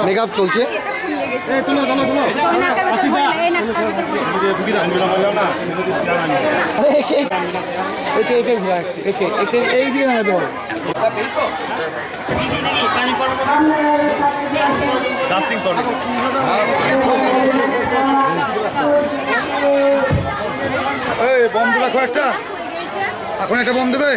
Makeup চলছে। এই দিয়ে না তোমার বম দেবে একটা, এখন একটা বম দেবে।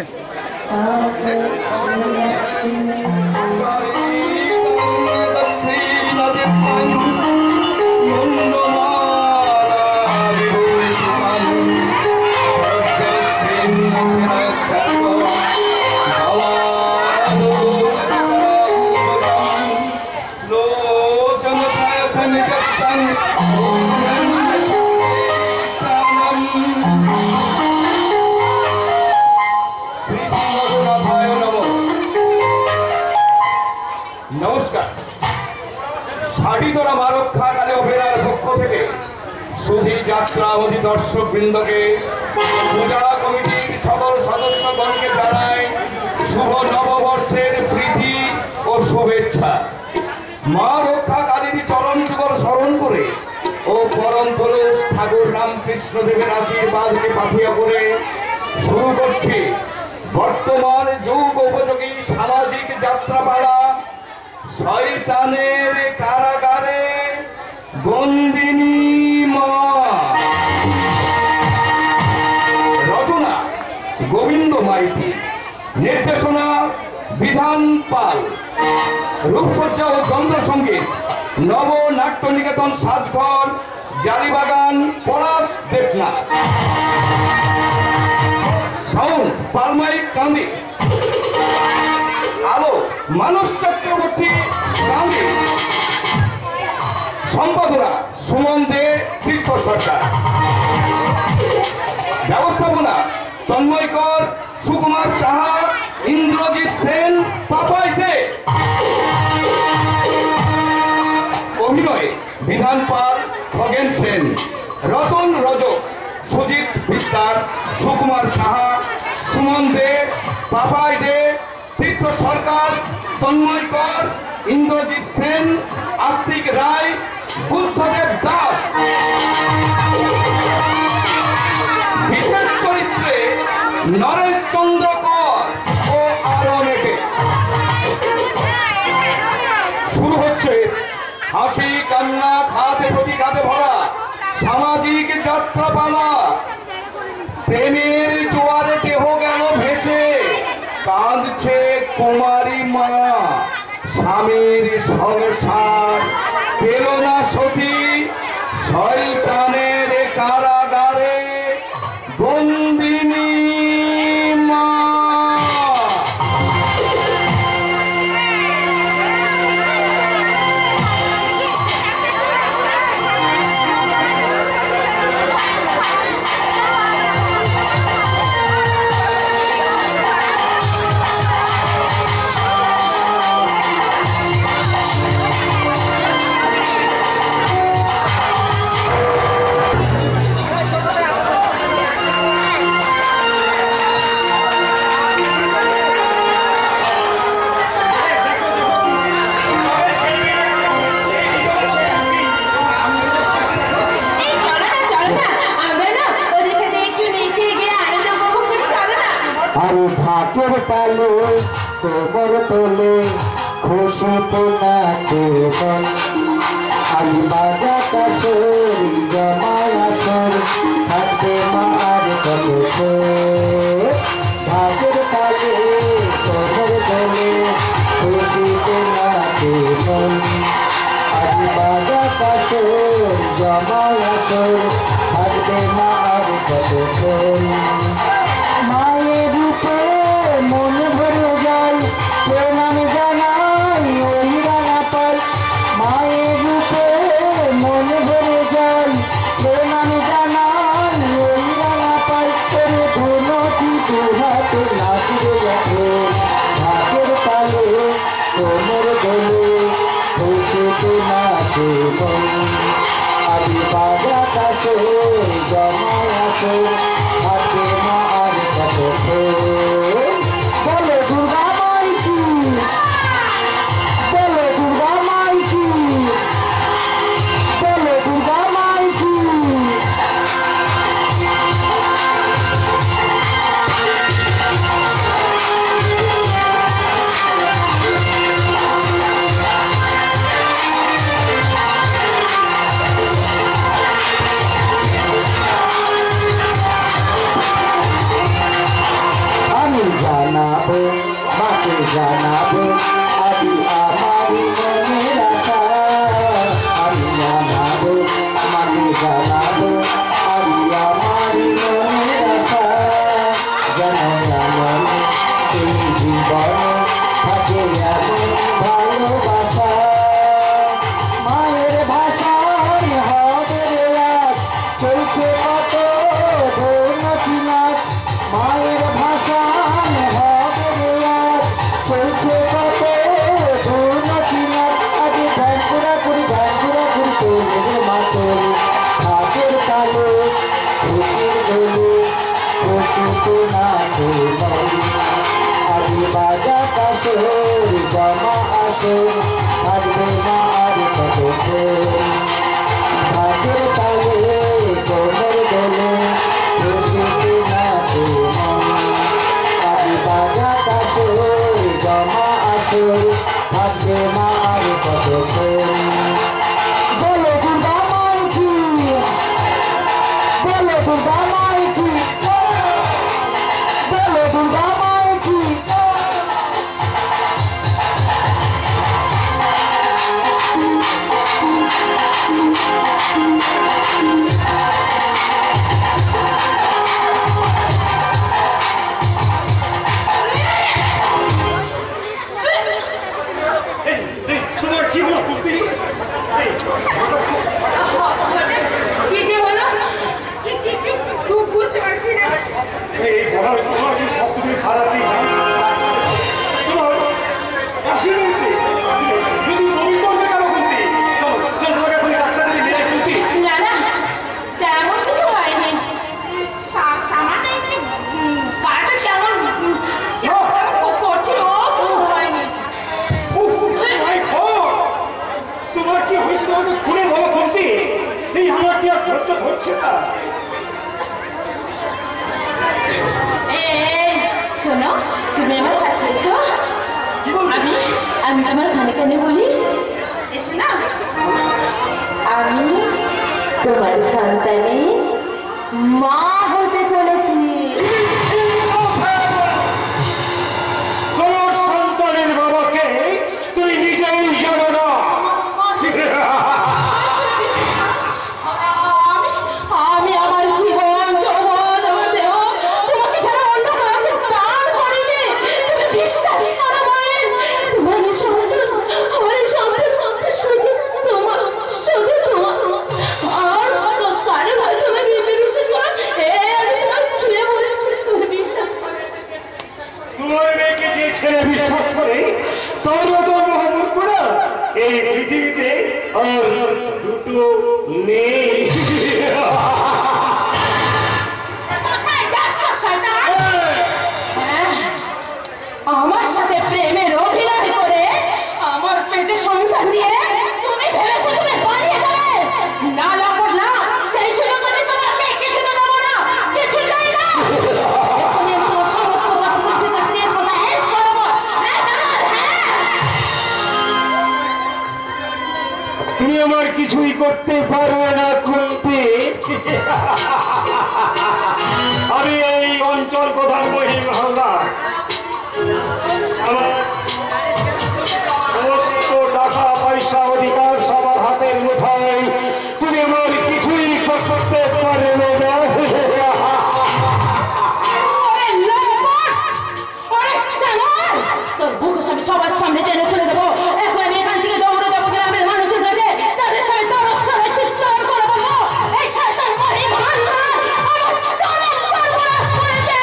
নমস্কার। শাড়িতলা মা রক্ষাকালী অপেরার পক্ষ থেকে সুধী যাত্রা অধি দর্শক বৃন্দকে, পূজা কমিটির সকল সদস্যগণকে জানায় শুভ নববর্ষের প্রীতি ও শুভেচ্ছা। মা রক্ষাকালীর চরণ যুগল স্মরণ করে ও পরম পুরুষ ঠাকুর রামকৃষ্ণ দেবের আশীর্বাদকে পাথিয়া করে শুরু করছি বর্তমান যুগ উপযোগী সামাজিক যাত্রাপালা শয়তানের কারাগারে বন্দিনী মা। রচনা গোবিন্দ মাইতি, নির্দেশনা বিধান পাল, রূপসজ্জা ও চন্দ্র সঙ্গীত নব নাট্য নিকেতন সাজঘর, জালিবাগান, পলাশ দেবনাথ। সাউন্ড পালমাইক কান্দি, আলো মানস চক্রবর্তী কান্দি, সম্পাদনা সুমন দে, তীর্থ সরকার, ব্যবস্থাপনা তন্ময় কর, সুকুমার সাহা, ইন্দ্রজিৎ সেন, পাপাই দে। অভিনয়ে বিধান পাল, খগেন সেন, রতন রজক, সুজিত বিস্তার, সুকুমার সাহা, সুমন দে, পাপাই দে, তীর্থ সরকার, তন্ময় কর, ইন্দ্রজিৎ সেন, আস্তিক রায়, বুদ্ধদেব দাস। বিশেষ চরিত্রে নরেশ চন্দ্র কর ও আরো অনেকে। শুরু হচ্ছে হাসি কান্না খাতে প্রতিঘাতে ভরা সামাজিক যাত্রাপালা। প্রেমের জোয়ারে দেহ গেল ভেসে, কাঁদছে কুমারী মা। স্বামীর সংসার পেল না সতী, শয়তানের কারাগারে বন্দিনী মা। ঢাকের তালে কোমর তোলে খুশিতে নাচে মন। আলি বাজা কাশর জমায় আসর, থাকবে মার কত। ঢাকের তালে কোমর তোলে খুশিতে নাচে মন। আলি বাজা কাশর জমায় আসর, থাকবে মার কত। মায়ের রূপে মন ভরে যায়, প্রণাম জানাই ওই রাঙা পাল। মায়ের রূপে মন ভরে যায়, প্রণাম জানাই ওই রাঙা পাল। তোরে ধুনতি দুহাতে নাচবে যাবে, ঢাকের তালে কোমর দোলে খুশিতে নাচে মন। আদি বাজা কাছে জমায় আসে, থাকে মা আর কত। বলে দুর্গা মাই কি চলছে কত নাচি নাচ মায়ের ভাষান হবে রে আজ চলছে কত নাচি নাচ আগে ধ্যানপুরা করি তোলে মাতরে হাতের তালে খুশির দোলে খুশিতে নাচে আগে বাজা কাশোর জমা আসর থাকবে না আর কত হাতের তালে কোমর দোলে খুশিতে নাচে আগে বাজা কাশোর জমা আসর থাকবে না আর কত বলো দুর্গা মাই কি বলো দুর্গা মাই কি বলো দুর্গা মাই কি তোমার কি হলো কুন্তি? কি যে হলো? কিছু বুঝতে পারছি না। এই বড় তোমার কি সব তুমি সারা দিন তোমার কাশি নিয়েছে যদি তুমি করবে কেন কুন্তি? চলো চলো তোমাকে এখন ডাক্তার নিয়ে কুন্তি। না না, তেমন কিছু হয়নি। সামান্য একটু গাটা কেমন করছিল, কিছু হয়নি। মাই গড, তোমার কি হয়েছে তোমাকে খুলে বলো কুন্তি। এই আমার কি আর ধৈর্য ধরছে না। শোনো, তুমি আমার কাছে এসো। কি বলবো? আমি তোমার কানে কানে বলি, এসো না। আমি তোমার সন্তানের মা হতে চলেছি। তোমার সন্তানের বাবাকে তুমি নিজেই জানো না। আমি আমার জীবন যৌবন আমার দেহ তোমাকে ছাড়া অন্য কাউকে দান করিনি। তুমি বিশ্বাস করো মায়ের, তোমার সন্তান শুধু তোমার আর কারণ হয়তো আমি বিশ্বাস করো। আমি তোমার ছুঁয়ে বলছি, তুমি বিশ্বাস করো। তোমার মেয়েকে যে ছেলে বিশ্বাস করে তার মতো মহামূর্খ না এই পৃথিবীতে আর দুটো নেই। কোথায় যাচ্ছ শয়তান? আমার সাথে প্রেমের অভিনয় করে আমার পেটে সন্তান নিয়ে তুমি ভেবেছো তুমি পালিয়ে যাবে? না না করলাম, সেই সুযোগ আমি তোমাকে কিছু তো দেবো না, কিছু দেই না। এখনই তোমার সমস্ত কিছু কাছে কথা এই ছড়াবো। তুমি আমার কিছুই করতে পারবে না কুন্তি। আমি এই অঞ্চল প্রধান মহিম হালদার। আমার সমস্ত টাকা পয়সা অধিকার সবার হাতের মুঠায়। তুমি আমার কিছুই করতে পারবে না। তোর বুক আমি সবার সামনে টেনে তুলে দেবো। এখন আমি এখান থেকে দৌড়ে যাবো গ্রামের মানুষের কাছে, তাদের সামনে দরস্বরে চিৎকার করে বলবো, এই শয়তান মহিম হালদার আমার চরম সর্বনাশ করেছে।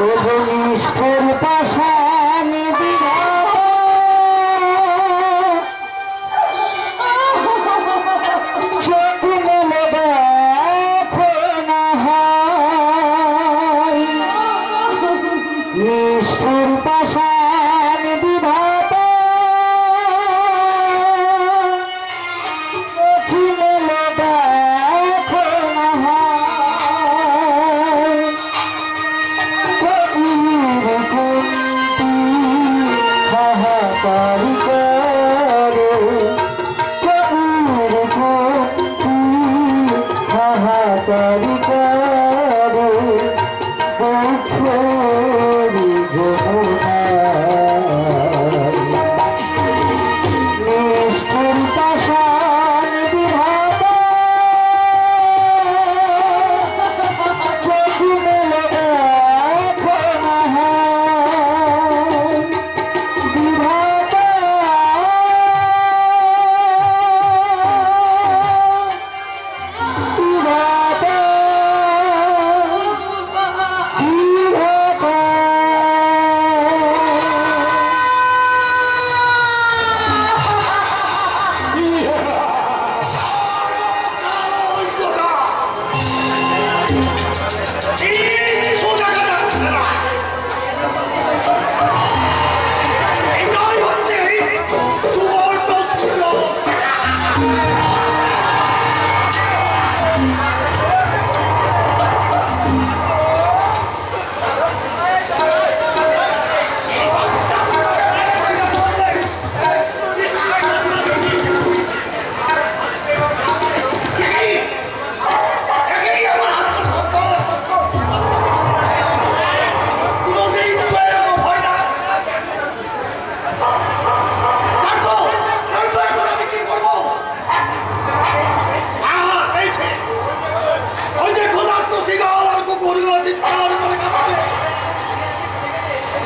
তবু নিষ্ঠুর পাষাণ বিধাতা চোখ মেলে দেখো না হয়। নিষ্ঠুর পাষাণ বিধাতা চোখ মেলে দেখো না হয়। হাহাকারি করো হাহাকারি করো দুঃখেরি যমুনায়। নিষ্ঠুর পাষাণ বিধাতা চোখ মেলে দেখো না হয়। বিধাতা বিধাতা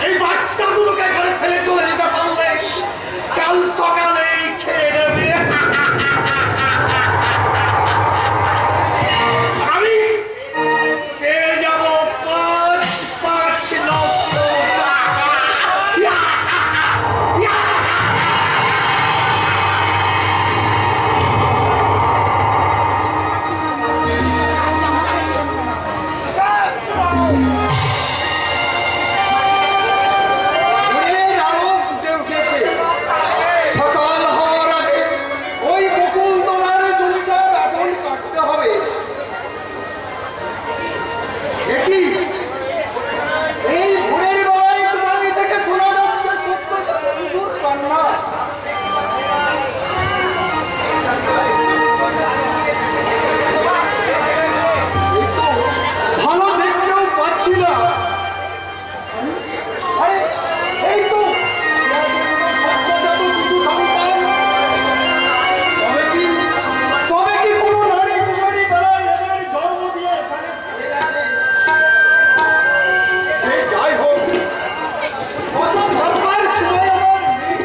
এই বাচ্চাগুলোকে এখানে ফেলে চলে যেতে পারলে কাল সকালেই খেয়ে নেবে। আমি পেয়ে যাব 5 লক্ষ টাকা। ভোরের আলো ফুটে উঠেছে। সকাল হওয়ার আগে ওই বকুলতলার জমিটার আগুন কাটতে হবে। দেখি এই ভোরের বেলায় তোমার এই থেকে শোনা যাচ্ছে ছোট্ট ছোট্ট শিশুর কান্না। এই তো ভালো দেখতেও পাচ্ছি না। আরে এই তো সদ্যজাত শিশু সন্তান। তবে কি কোনো নারী কুমারী বেলায় এদের জন্ম দিয়ে এখানে পড়ে গেছে? সে যাই হোক, কত ভাববার সময় আমার নেই।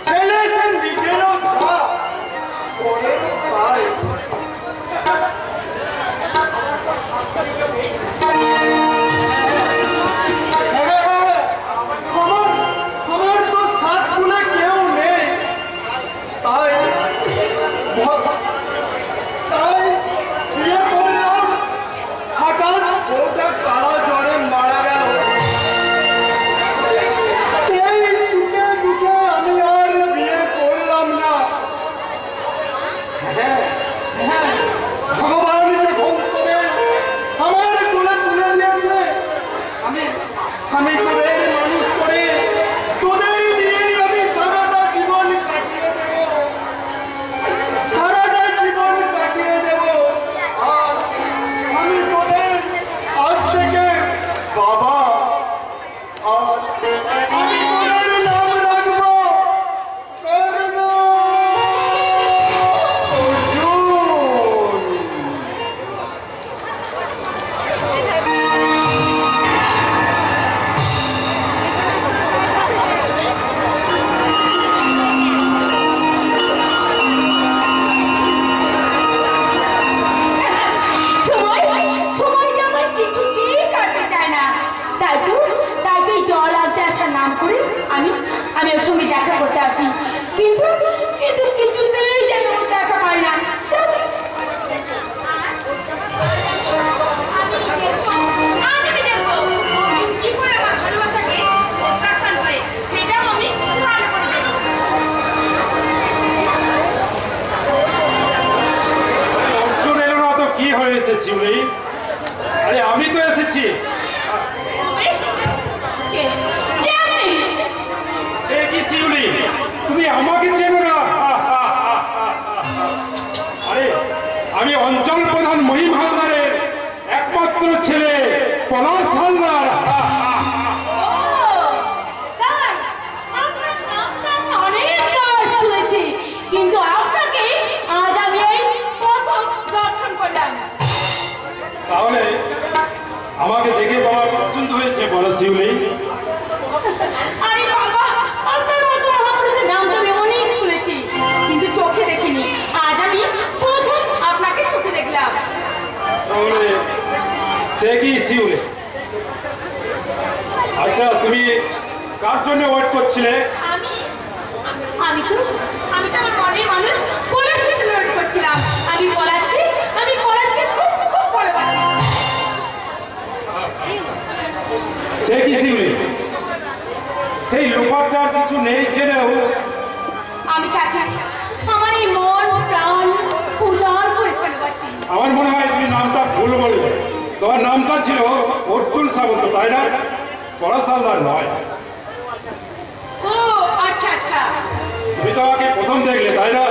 ছেলে সে নিজেরও যা পরেরও তাই। আমার তো সাত কুলে কেউ নেই। তাই বিয়ে করলাম। হঠাৎ বউটা কালা জ্বরে মারা গেল। সেই সুখে দুঃখে আমি আর বিয়ে করলাম না। হ্যাঁ, ভগবান যখন তোদের আমার কোলে তুলে দিয়েছে, আমি তোদের মানুষ করে তোদের নিয়েই আমি সারাটা জীবন কাটিয়ে দেব। সারাটা জীবন কাটিয়ে দেব। আর আমি তোদের আজ থেকে বাবা। আর আমি তোদের নাম রাখবো কর্ণ অর্জুন। আমি আমি ওর সঙ্গে দেখা করতে আসি, কিন্তু কিন্তু কিছুতেই যেন ওর দেখা পাই না। কি হয়েছে শিউলি? আরে আমি তো এসেছি। কি শিউলি, তুমি আমাকে চেনো না? আরে আমি অঞ্চল প্রধান মহিম হালদারের একমাত্র ছেলে পলাশ হালদার। শুনেছি, কিন্তু আপনাকে আজ আমি এই প্রথম দর্শন করলাম। তাহলে আমাকে দেখে তোমার পছন্দ হয়েছে বলো শিউলি? আরে বাবা, আপনার মতো মহাপুরুষের নাম তো আমি অনেক শুনেছি, কিন্তু চোখে দেখিনি। আজ আমি প্রথম আপনাকে চোখে দেখলাম। তাহলে সে কি শিউলি? আচ্ছা, তুমি কার জন্য ওয়েট করছিলে? আমি আমি তো আমার মনের মানুষ পলাশকে ওয়েট করছিলাম। আমি পলাশকে খুব খুব ভালোবাসি। সে কি শিউলি? সেই লোপাটার কিছু নেই জেনেও আমি কাকে আমার এই মন প্রাণ পূজার করে ভালোবাসি। আমার মনে হয় তুমি নামটা ভুল বলবে। তোমার নামটা ছিল অর্জুন সামন্ত, তাই না? পলাশ হালদার নয়। ও আচ্ছা আচ্ছা, তুমি তো আমাকে প্রথম দেখলে, তাই না?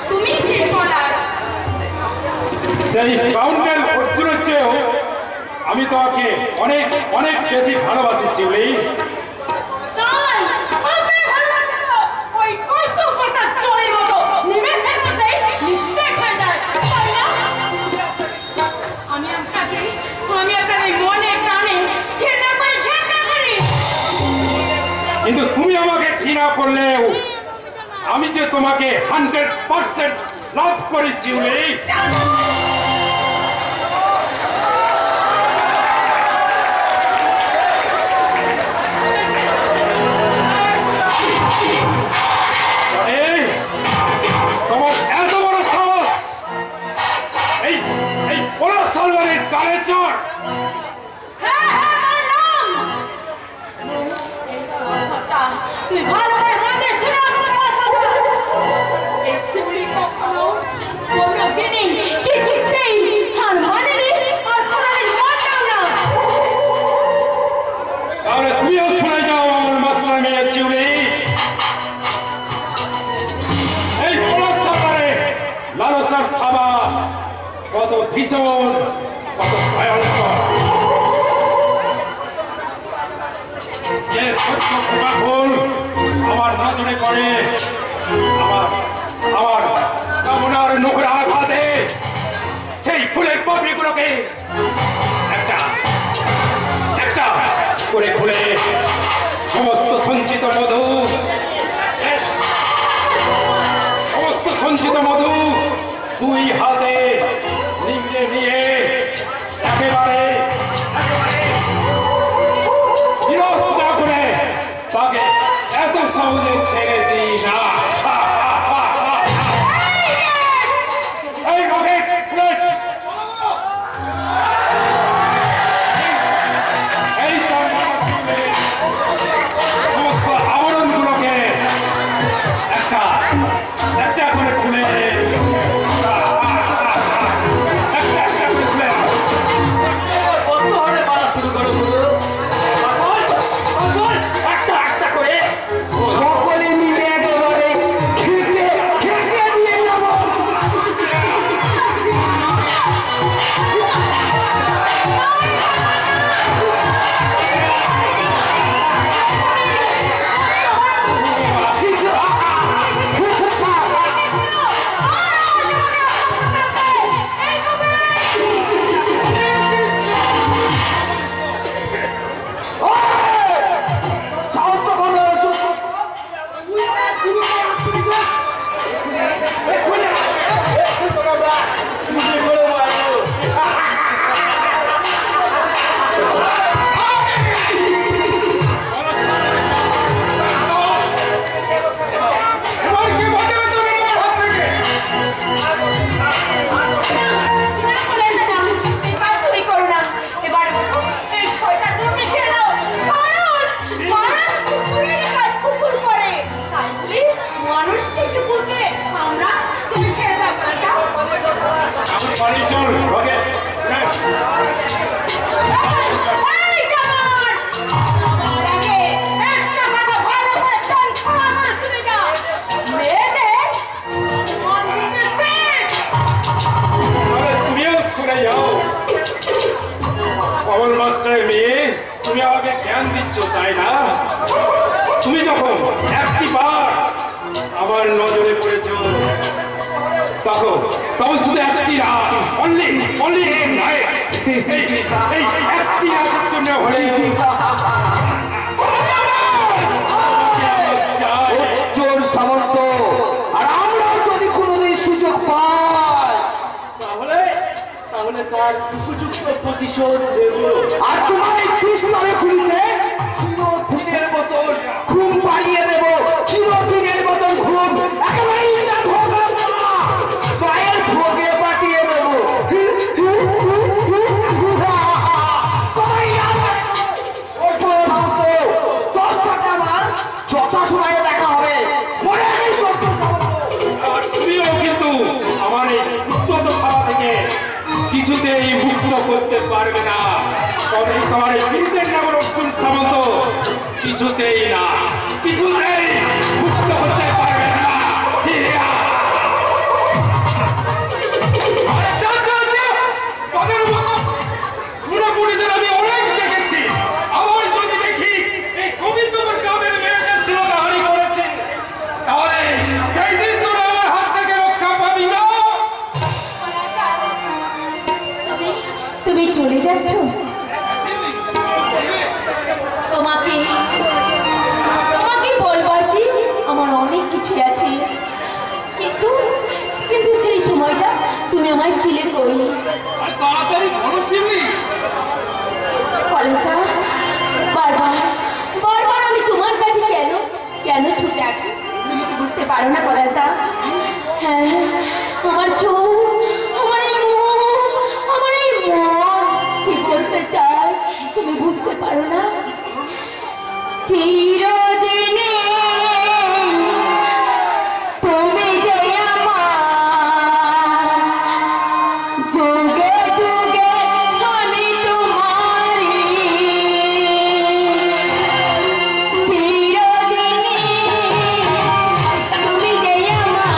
তুমি সেই পলাশ। সেই স্কাউন্ডেল অর্জুনের চেয়েও আমি তোমাকে অনেক অনেক বেশি ভালোবাসি শিউলি। তাই আপনি ভালোবাসেন তো ওই কৈতবতার জলের মতো নিমেষের মধ্যেই নিঃশেষ হয়ে যায়, তাই না? আমি আপনাকে মনে প্রাণে ঘৃণা করি। কিন্তু তুমি আমাকে ঘৃণা করলেও আমি যে তোমাকে 100% লাভ করি শিউলি। তোমার এত বড় সাহস, এই পলাশ হালদারের গালে চড়। তুই ভালো করে মনে শোনা, এই শিউলি কখনো কোনোদিনই কিছুতেই হার মানেনি, আর কোনোদিন মানবেও না। তাহলে তুমিও শুনে যাও আমার মাস্টার মেয়ে শিউলি। এই পলাশ হালদারের লালসার খাবা কত ভীষণ, কত ভয়ঙ্কর। যে সত্য খোকা ফুল আমার নজরে পড়ে, আমার কামনার নোখের আঘাতে সেই ফুলের পাপড়িগুলোকে একটা একটা করে খুলে সমস্ত সঞ্চিত মধু দুই হাতে নিংড়ে নিয়ে একেবারে বিরোধ না করে তাকে এত সহজে ছেড়ে দিই না। এই রকেট এই সমস্ত আবরণগুলোকে একটা একটা করে খুলে একটা একটা করে জ্ঞান দিচ্ছ তাই না? তুমি যখন একটিবার আমার নজরে পড়েছ তখন শুধু একটি রাত অনলি এই একটি রাতের জন্য হলে চোর সামন্ত আর আমরা যদি কোনোদিন সুযোগ পাই তাহলে তার উপযুক্ত প্রতিশোধ দেব। আর তোমার এই পিস্তলে খুলিতে চিরদিনের মতন ঘুম পাড়িয়ে দেব, চিরদিনের মতন ঘুম একেবারেই না ভোগে পায়ের ভোগে পাঠিয়ে দেব। যথা সময়ে দেখা হবে। আর তুমিও কিন্তু আমার এই উত্তত খাওয়া থেকে কিছুতেই মুক্ত করতে পারবে না। তবে তোমার এই বীরদের নাম অর্জুন সামন্ত কিছুতেই মুক্ত করতে পারবে না। তাদের মতো বুড়াবুড়িদের আমি অনেক দেখেছি। আবার যদি দেখি এই গোবিন্দপুর গ্রামের মেয়েদের শ্লীলতাহানি করেছে তাহলে সেই দিন তোরা আমার হাত থেকে রক্ষা পাবি না। তুমি চলে যাচ্ছ? তোমাকে বলবার যে আমার অনেক কিছু আছে, কিন্তু সেই সময়টা তুমি আমায় দিলে কই? আর তাড়াতাড়ি বলো শিবলি। কলেজা, বারবার আমি তোমার কাছে কেন ছুটে আসি? তুমি কি বুঝতে পারো না কলেজা? হ্যাঁ, আমার চোখ, আমার এই মুখ, আমার এই মন কি বলতে চায় তুমি বুঝতে পারো না? চিরদিনে তুমি যে আমার, যুগে যুগে আমি তোমারি। চিরদিনে তুমি যে আমার,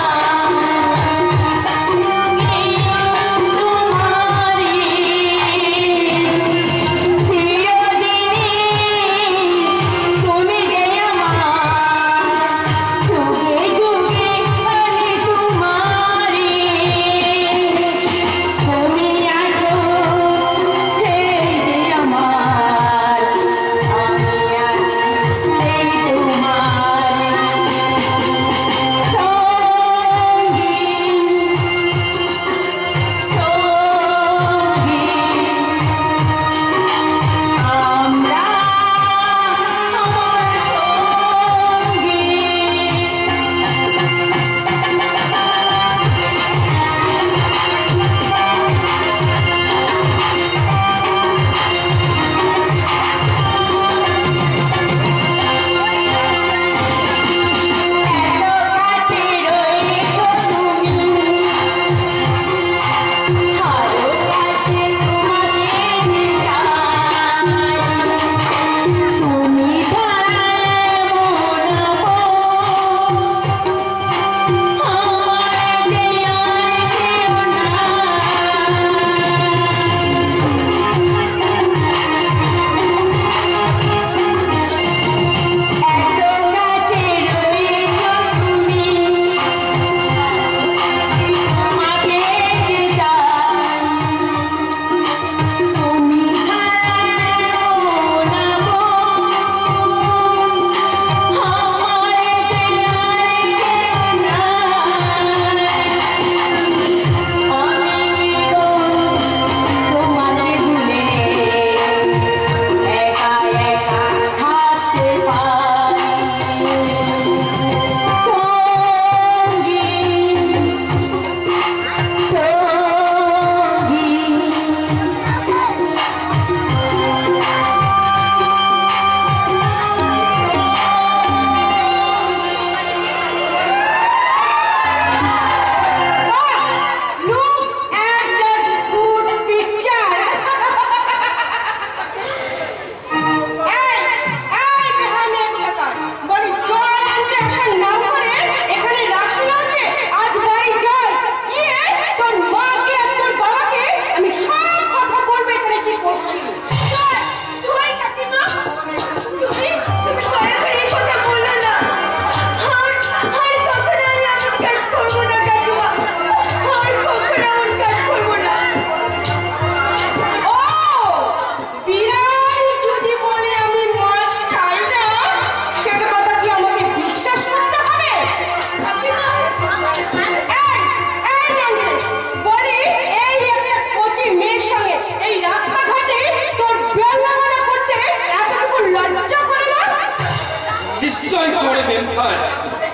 নিশ্চয় করে দেন স্যার।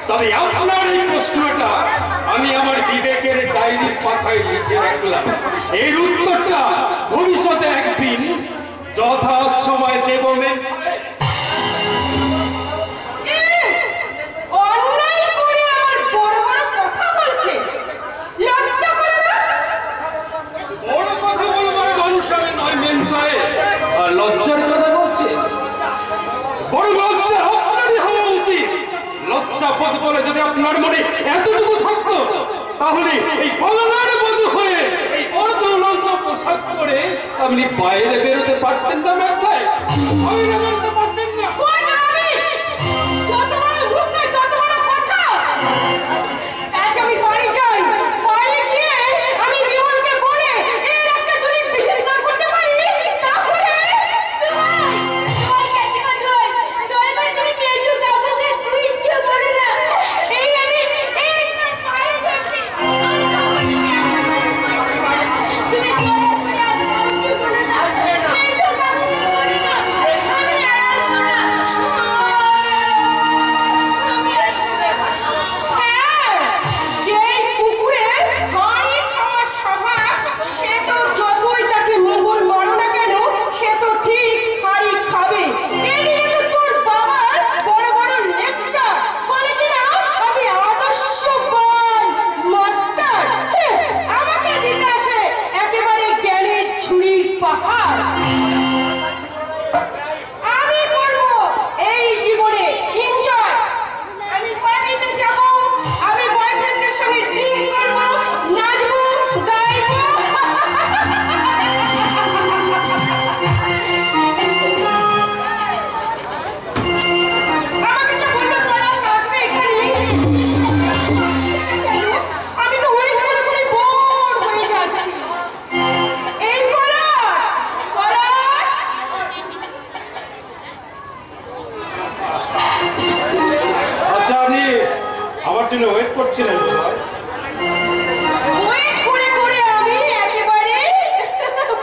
তবে আপনার এই প্রশ্নটা আমি আমার বিবেকের ডায়েরির পাতায় লিখে রাখলাম। এর উত্তরটা ভবিষ্যতে একদিন যথা সময় দেব মেম। অন্যায় করে আমার বড় বড় কথা বলছে, লজ্জা করে না? বড় কথা বলবার মানুষ আমি নয় মেম সাহেব। আর লজ্জার কথা বলছে, বড় লজ্জা আপনারই হওয়া উচিত। লজ্জা পদ বলে যদি আপনার মনে এতটুকু থাকতো, তাহলে এই বলার বন্ধু হয়ে এই অর্ধলজ্জ পোশাক করে আপনি বাইরে বেরোতে পারতেন না মেম সাহেব, বাইরে বেরোতে পারতেন না। কোন রমেশ, যত বড় মুখ নয় তত বড় কথা। আজ আমি বাড়ি যাই, বাড়ি গিয়ে আমি বিমলকে বলে এর একটা যদি বিহিত না করতে পারি, তাহলে ওয়েট করছিলেন? ওয়েট করে করে আমি একেবারে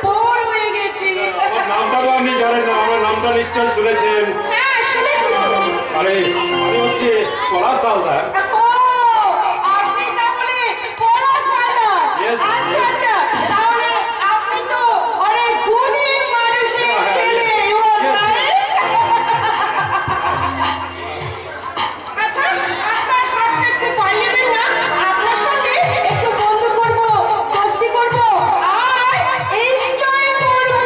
বোর হয়ে গেছি। আমার নামটা তো আপনি জানেন না, আমার নামটা নিশ্চয় শুনেছেন। হ্যাঁ শুনেছি তো। আরে আমি হচ্ছে পলাশ হালদার। ও, আপনি তাহলে পলাশ হালদার। Yes, আচ্ছা আচ্ছা, তাহলে আপনি তো অনেক গুণী মানুষের ছেলে। You are right? আচ্ছা, আপনার হাতটা একটু পাইয়ে দেন না, আপনার সাথে একটু বন্ধু করবো, দোস্তি করবো, আর এনজয় করবো।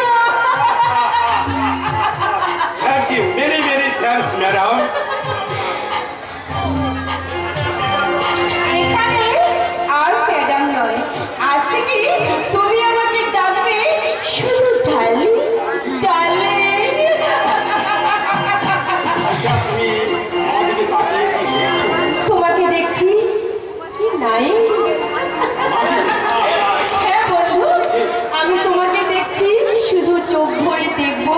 Thank you, many thanks, madam. এখানে আর ম্যাডাম নয়, আজ থেকে তুমি আমাকে ডাকবে শুধু ডার্লিং, ডার্লিং। আচ্ছা, তুমি আমাকে তাকিয়ে কি দেখছো? তোমাকে দেখছি কি নাই? হ্যাঁ বন্ধু, আমি তোমাকে দেখছি, শুধু চোখ ভরে দেখবো।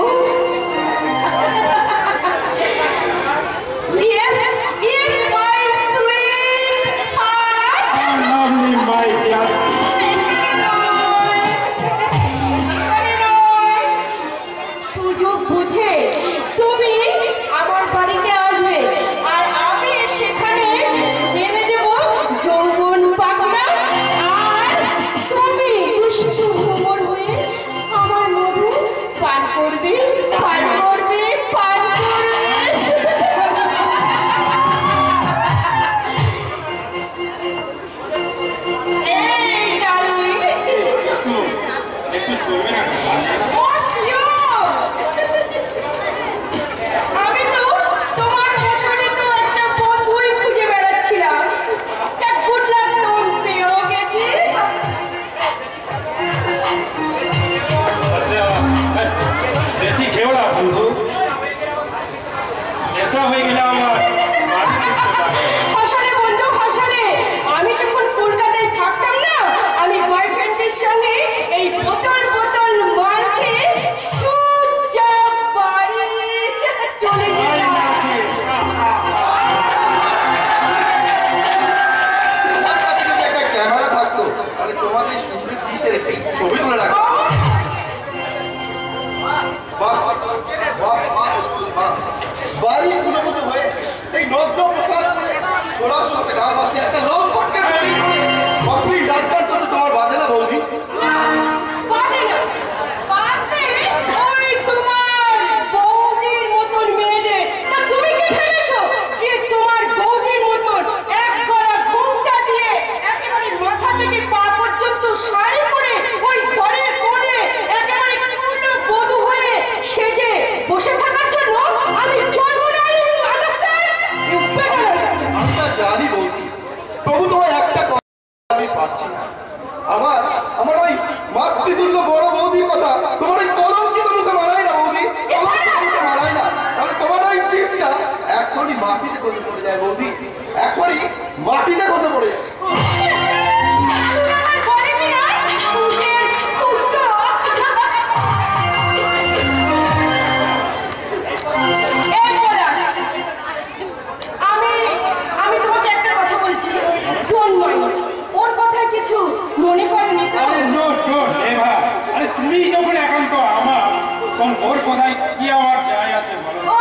Yes, yes, my sweetheart. Lovely, my dear. সুযোগ বুঝে তুমি আমার বাড়িতে আসবে, আর আমি সেখানে এনে দেব যৌবন পাখনা, আর তুমি দুষ্টু ভ্রমণ হয়ে আমার মধু পান করবে, পান করবে, পান করবে। এই ডার্লিং, একটু চলবে না? আমি তো তোমার মতনই তো একটা বন্ধুই খুঁজে বেড়াচ্ছিলাম। তা গুড লাক, তুমি পেয়েও গেছি। আচ্ছা, বেশি খেও না বন্ধু, নেশা হয়ে গেলে আমার বাড়ি ফিরতে পারে। হাসালে বন্ধু, হাসালে। আমি যখন কলকাতায় থাকতাম না, আমি বয়ফ্রেন্ডের সঙ্গে এই বোতল বোতল মাল খেয়ে সোজা বাড়ি চলে যেতাম। একটা ক্যামেরা থাকতো তাহলে তোমাদের সুন্দর দৃশ্যের একটি ছবি তুলে রাখো। বাহ, বাহ, বাহ, বাহ, বাহ। বাড়ি গুলো হয়ে এই নগ্ন পোশাক পরে ওরার সাথে গা বাঁধে একটা লোক পটকে চুরি করে অশ্লীল ডাক্তার তো তোমার বাজে না বৌদি? বাজে না, বাজে ওই তোমার বৌদির মতন মেয়েদের। তা তুমি কি ভেবেছো যে তোমার বৌদির মতন এক গলা ঘোমটা দিয়ে একেবারে মাথা থেকে পা পর্যন্ত শাড়ি পরে ওই ঘরের কোণে একেবারে পূর্ণ বধূ হয়ে সেজে বসে থাকার জন্য আমি জন্ম নেই? আমরা জানি বৌদি, তবু তোমার একটা কথা আমি পারছি না। আমার ওই মাতৃতুল্য বড় বৌদির কথা তোমার ওই কলঙ্কিত মুখে মানায় না বৌদি, কলঙ্কিত মুখে মানায় না। তাহলে তোমার ওই চিপটা এখনই মাটিতে খসে পড়ে যায় বৌদি, এখনই মাটিতে খসে পড়ে যায়। আমি তোমাকে একটা কথা বলছি, ডোন্ট মাইন্ড। ওর কথায় কিছু মনে করেনি তো? আরে তুমি যখন একান্ত আমার, তখন ওর কথায় কি আমার যায় আছে বলো? ও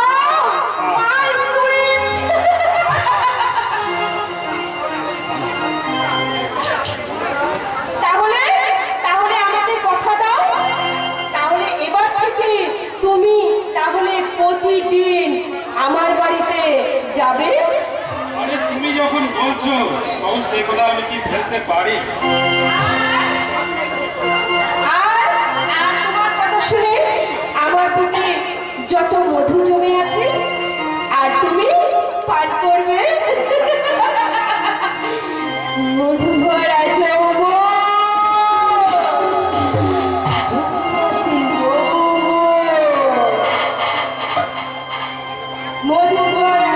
মাই সুইট। তাহলে আমাকে কথা দাও, তাহলে এবার থেকে তুমি তাহলে প্রতিদিন আমার বাড়িতে যাবে। আরে তুমি যখন বলছো তখন সে কথা আমি কি ফেলতে পারি? আর তোমার কথা শুনে আমার বুকে যত মধু জমে আছে আর তুমি পান করবে মধু ভরা যৌবন। মধু ভরা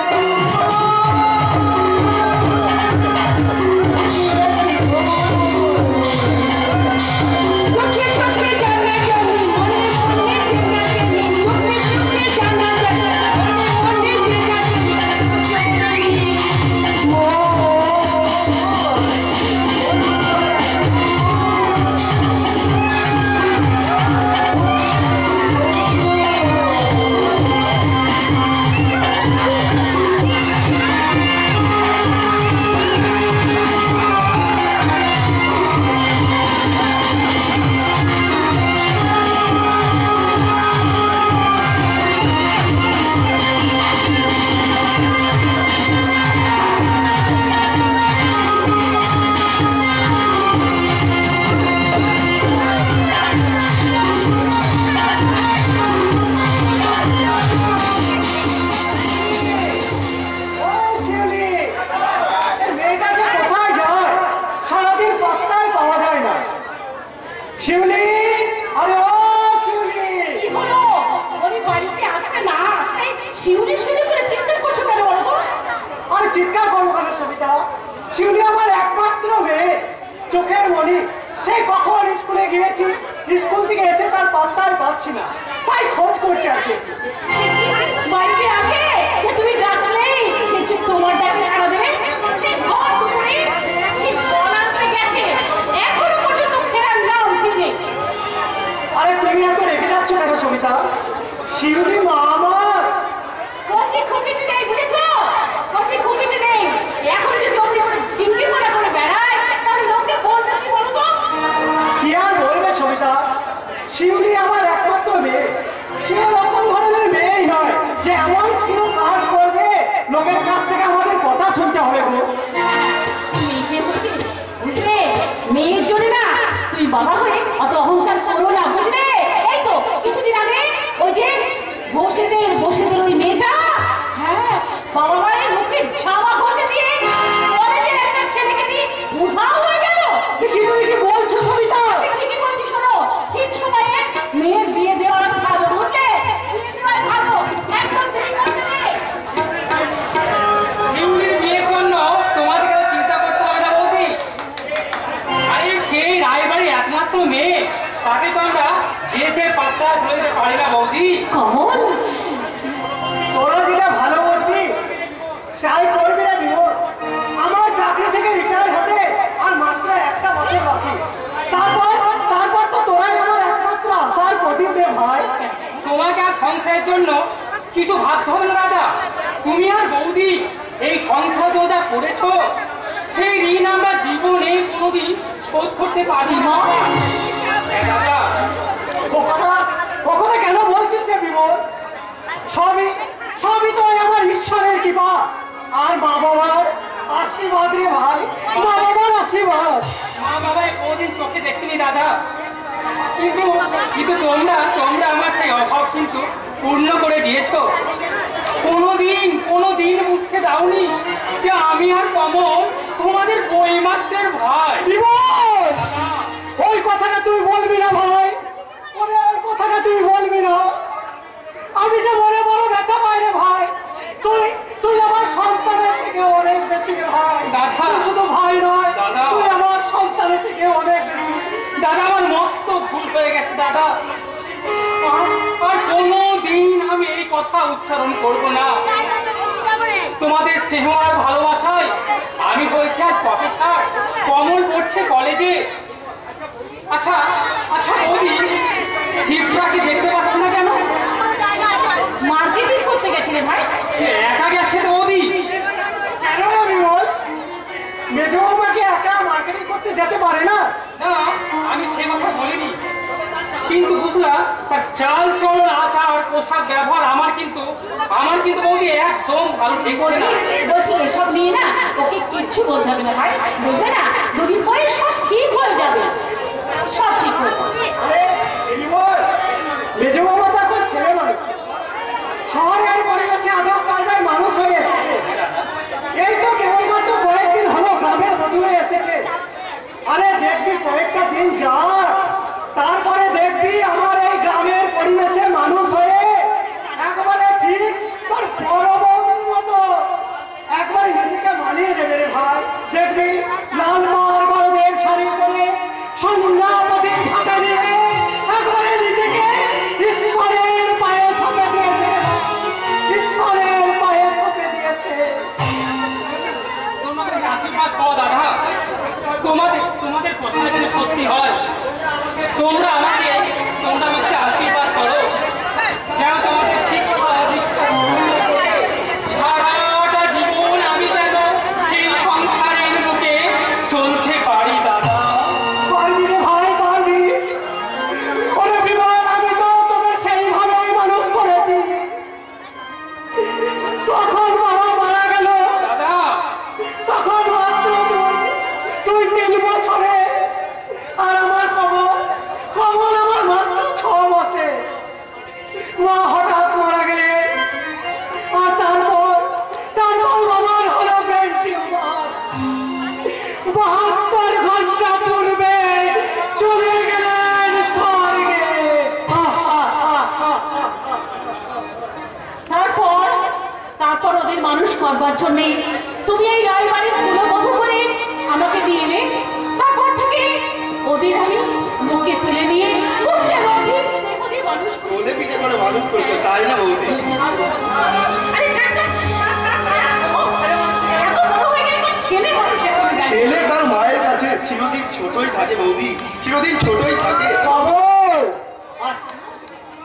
চিৎকার করবো কেন সবিতা? শিউলি আমার একমাত্র মেয়ে, চোখের মনি। সেই কখন স্কুলে গিয়েছি, স্কুল থেকে এসে তার পাত্তাই পাচ্ছি না, তাই খোঁজ করছি আর কি। বাড়িতে আসে তুমি ডাকলেই সে চুপ তোমার ডাকে সাড়া দেবে। সে ঘর দুপুরে সে জল আনতে গেছে, এখনো পর্যন্ত ফেরার নাম দিনে। আরে তুমি এত রেখে যাচ্ছ কেন সবিতা? শিউলি মা আমার কচি খুঁটিতে নেই, বুঝেছো? কচি খুঁটিতে নেই। এখন যদি অমনি করে ডিঙ্গি মারা করে বেড়ায় তাহলে লোকে বলবে কি বলো তো? কি আর বলবে সবিতা? শিউলি আমার একমাত্র মেয়ে, সে রকম ধরনের মেয়েই নয় যে এমন কোনো কাজ করবে লোকের কাছ থেকে আমাদের কথা শুনতে হবে গো। বুঝলে, মেয়ের জন্য না তুই বাবা হয়ে অত অহংকার করো না, বুঝলে? এই তো কিছুদিন আগে ওই যে বসেদের ওই মেয়েটা, হ্যাঁ, বাবা মায়ের মুখে ছাওয়া ঘষে দিয়ে কলেজের একটা ছেলেকে নিয়ে উধাও হয়ে গেল। কি তুমি কি বলছো সবিতা? ঠিকই বলছি, শোনো, ঠিক সময়ে মেয়ের বিয়ে দেওয়ার ভালো, বুঝলে? বিয়ে দেওয়ার ভালো, একদম দেরি করতে নেই। শিউলির বিয়ের জন্য তোমাদেরকে চিন্তা করতে হবে না বৌদি। আরে সেই রায়বাড়ির একমাত্র মেয়ে, তাকে তো আমরা দেশের পাত্তা ধরতে পারি না বৌদি। কমল, তোরা যেটা ভালো বলছি সাই করবি না বিমল। আমার চাকরি থেকে রিটায়ার হতে আর মাত্র একটা বছর বাকি। তারপর তো তোরাই আমার একমাত্র আশার প্রদীপ রে ভাই। তোমাকে আর সংসারের জন্য কিছু ভাবতে হবে না দাদা। তুমি আর বৌদি এই সংসার যা করেছো, সেই ঋণ আমরা জীবনে কোনোদিন শোধ করতে পারি না। দাদা, কখনো কেন বলছিস রে বিমল? সবই তো আমার ঈশ্বরের কৃপা আর মা বাবার আশীর্বাদ রে ভাই, মা বাবার আশীর্বাদ। মা বাবাই কোনোদিন চোখে দেখিনি দাদা, কিন্তু তোমরা আমার সেই অভাব কিন্তু পূর্ণ করে দিয়েছো। কোনোদিন বুঝতে দাওনি যে আমি আর কমল তোমাদের বইমাত্রের ভাই। বিমল, ওই কথাটা তুই বলবি না ভাই, ওই কথাটা তুই বলবি না। আমি যে মনে বড় ব্যথা পাই রে ভাই। তুই আমার সন্তানের থেকে অনেক বেশি রে ভাই। দাদা, শুধু ভাই নয়, দাদা, তুই আমার সন্তানের থেকে অনেক বেশি। দাদা, আমার মস্ত ভুল হয়ে গেছে দাদা। আর কোনোদিন আমি এই কথা উচ্চারণ করব না। তোমাদের স্নেহ আর ভালোবাসায় আমি হয়েছি আজ প্রফেসর, কমল পড়ছে কলেজে। আচ্ছা বৌদি, শিবরাকে দেখতে পাচ্ছি না কেন? মার্কেটিং করতে গেছিলে ভাই? একা গেছে তো বৌদি? কেন না বিমল? মেজো আমাকে একা মার্কেটিং করতে যেতে পারে না? না, আমি সে কথা বলিনি, কিন্তু বুঝলাম তার চাল চলন আচার পোশাক ব্যবহার আমার কিন্তু বৌদি একদম ভালো ঠিক করে না। বলছি এসব নিয়ে না ওকে কিচ্ছু বলতে হবে না ভাই, বুঝবে না? দুদিন পরে সব ঠিক হয়ে যাবে, সব ঠিক হয়ে যাবে। মেজো বাবা তো এখন ছেলে মানুষ, শহরের পরিবেশে আদব কায়দায় মানুষ হয়ে এসেছে। এই তো কেবলমাত্র কয়েকদিন হলো গ্রামের বধূ হয়ে এসেছে। আরে দেখবি কয়েকটা দিন যা, তারপরে দেখবি আমার এই গ্রামের পরিবেশে মানুষ হয়ে একবারে ঠিক তোর বড় বউর মতো একবারে নিজেকে মানিয়ে দেবে রে ভাই। দেখবি লাল মাল বড়দের শাড়ি পরে সন্ধ্যাপতির হাতে নিয়ে একবারে নিজেকে ঈশ্বরের পায়ে সঁপে দিয়েছে, ঈশ্বরের পায়ে সঁপে দিয়েছে। তোমাদের আশীর্বাদ পাও দাদা, তোমাদের কথা যেন সত্যি হয়। তোমরা আমাকে আশীর্বাদ করো, যেন তোমাদের শিক্ষা সারাটা জীবন আমি যেন এই সংসারের বুকে চলতে পারি দাদা। পারবি রে ভাই, পারবি। ওরে বিমল, আমি তো তোদের সেইভাবেই মানুষ করেছি। তখন বাবা মারা গেল, দাদা, তখন মাত্র তুই 3 বছরে, আর আমার কমল আমার মাত্র 6 বছরে। মা হঠাৎ মারা গেলে, আর তারপর বাবার হলো ব্রেন টিউমার। 72 ঘন্টা পূর্বে চলে গেলেন স্বর্গে। তারপর ওদের মানুষ করবার জন্য তুমি এই রায়বাড়ির কুলবধূ করে আমাকে দিয়ে এলে। তারপর থেকে ওদের আমি মুখে তুলে নিয়ে মানুষ বলে পিঠে করে মানুষ করছো, তাই না বৌদি? ছেলে তার মায়ের কাছে চিরদিন ছোটই থাকে বৌদি, চিরদিন ছোটই থাকে। কমল,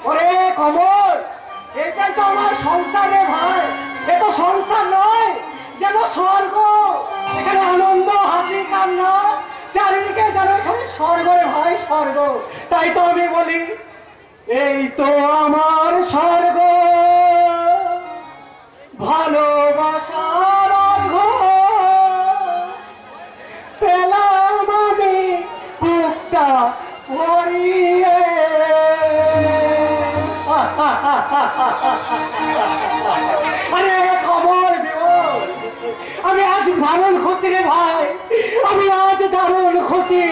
ওরে কমল, এটাই তো আমার সংসার রে ভাই। এ তো সংসার নয়, যেন স্বর্গ। এখানে আনন্দ, হাসি, কান্না, চারিদিকে যেন এখানে স্বর্গ রে ভাই, স্বর্গ। তাই তো আমি বলি, এই তো আমার স্বর্গ, ভালোবাসার অর্ঘ পেলাম আমি বুকটা ভরিয়ে। আরে কমল, বিমল, আমি আজ দারুণ খুশি রে ভাই, আমি আজ দারুণ খুশি।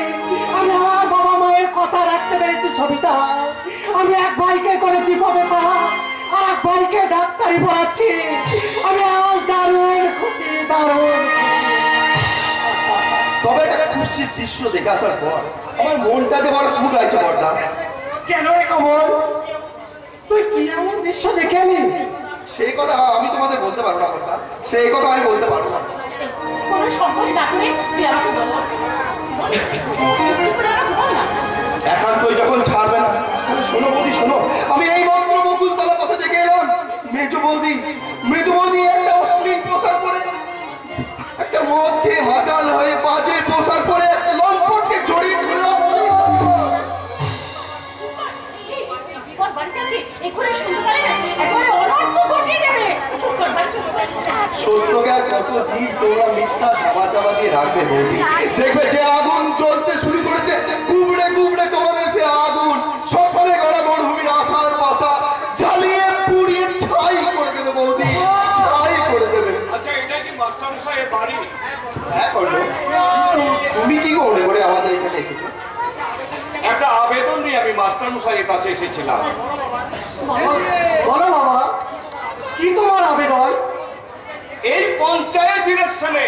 আমি আমার বাবা মায়ের কথা রাখতে পেরেছি সবিতা। আমি এক ভাইকে করেছি প্রফেসর, আর এক ভাইকে ডাক্তারি পড়াচ্ছি। আমি আজ দারুণ খুশি, দারুণ। তবে একটা খুশির দৃশ্য দেখে আসার পর আমার মনটাতে বড় খুব লাগছে বর্দা। কেন রে কমল, তুই কি এমন দৃশ্য দেখে এলি? সেই কথা আমি তোমাদের বলতে পারবো না বর্দা, সেই কথা আমি বলতে পারবো না। কোনো সংকোচ না করে তুই আমাকে বল না। একান্তই যখন ছাড়বে না, শোনো বৌদি শোনো, আমি এই মাত্র বকুলতলা কথা দেখে এলাম। মেজো বৌদি মদ খেয়ে মাতাল হয়ে বাজে পোশাক পরে লম্পটকে জড়িয়ে ধরে সত্যকে আর কত দিন তোমরা মিথ্যা চাপা দিয়ে রাখবে বৌদি? দেখবে যে আগুন জ্বলতে শুরু করেছে, কুবড়ে কুবড়ে তোমাদের সে আগুন সফরে গড়া মরুভূমির আশার বাসা জ্বালিয়ে পুড়িয়ে ছাই করে দেবে বৌদি, ছাই করে দেবে। আচ্ছা, এটা কি মাস্টার সাহেব বাড়ি? হ্যাঁ করলো। তুমি কি মনে করে আমাদের এখানে এসেছো? একটা আবেদন নিয়ে আমি মাস্টার মশাইয়ের কাছে এসেছিলাম। বলো বাবা, কি তোমার আবেদন? এই পঞ্চায়েত ইলেকশনে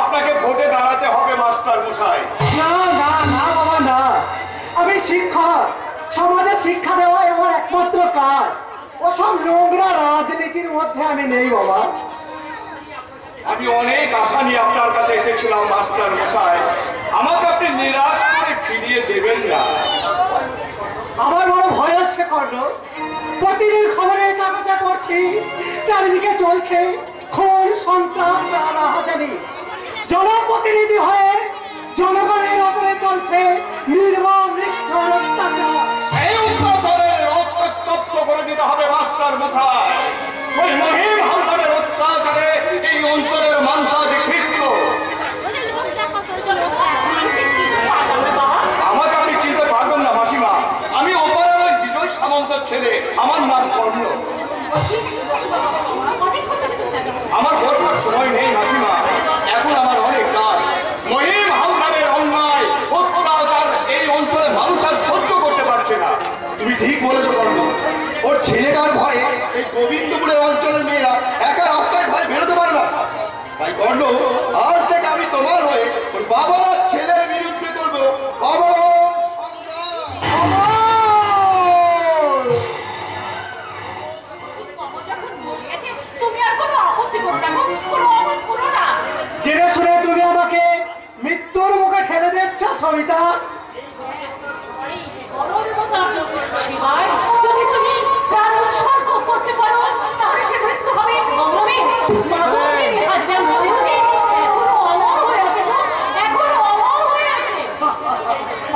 আপনাকে ভোটে দাঁড়াতে হবে মাস্টার মশাই। না না না বাবা না, আমি শিক্ষক, সমাজে শিক্ষা দেওয়াই আমার একমাত্র কাজ। ওসব নোংরা রাজনীতির মধ্যে আমি নেই বাবা। আমি অনেক আশা নিয়ে আপনার কাছে এসেছিলাম মাস্টার মশাই, আমাকে আপনি নিরাশ করে ফিরিয়ে দেবেন না। আমার বড় ভয় হচ্ছে কর্ণ। প্রতিদিন খবরের কাগজে পড়ছি চারিদিকে চলছে খুন, সন্ত্রাস, রাহাজানি। জনপ্রতিনিধি হয়ে জনগণের উপরে চলছে নির্মম নিষ্ঠুর অত্যাচার। সেই অত্যাচারের রক্তস্তব্ধ করে দিতে হবে মাস্টার মশাই। ওই মহিম হামলাদের অত্যাচারে এই অঞ্চলের মানুষ ক্ষিপ্ত। আমাকে আপনি চিনতে পারবেন না মাসিমা, আমি ওপারের বিজয় সামন্তের ছেলে, আমার নাম কর্ণ। আমার বলবার সময় নেই মাসিমা, এখন আমার অনেক কাজ। মহিম হামলাদের অন্যায় অত্যাচার এই অঞ্চলের মানুষ আর সহ্য করতে পারছে না। তুমি ঠিক বলেছো কর্ণ। ওর ছেলেটার ভয়ে এই গোবিন্দপুরের অঞ্চলের মেয়েরা একা রাস্তায় ভয় বেরোতে পারে না। তাই কর্ণ, আজ থেকে আমি তোমার হয়ে ওর বাবার আর ছেলের বিরুদ্ধে করবো অবরোধ সংগ্রাম। জেনে শুনে তুমি আমাকে মৃত্যুর মুখে ঠেলে দিচ্ছ সবিতা। যদি তুমি প্রাণ উৎসর্গ করতে পারো তাহলে সে মৃত্যু হবে।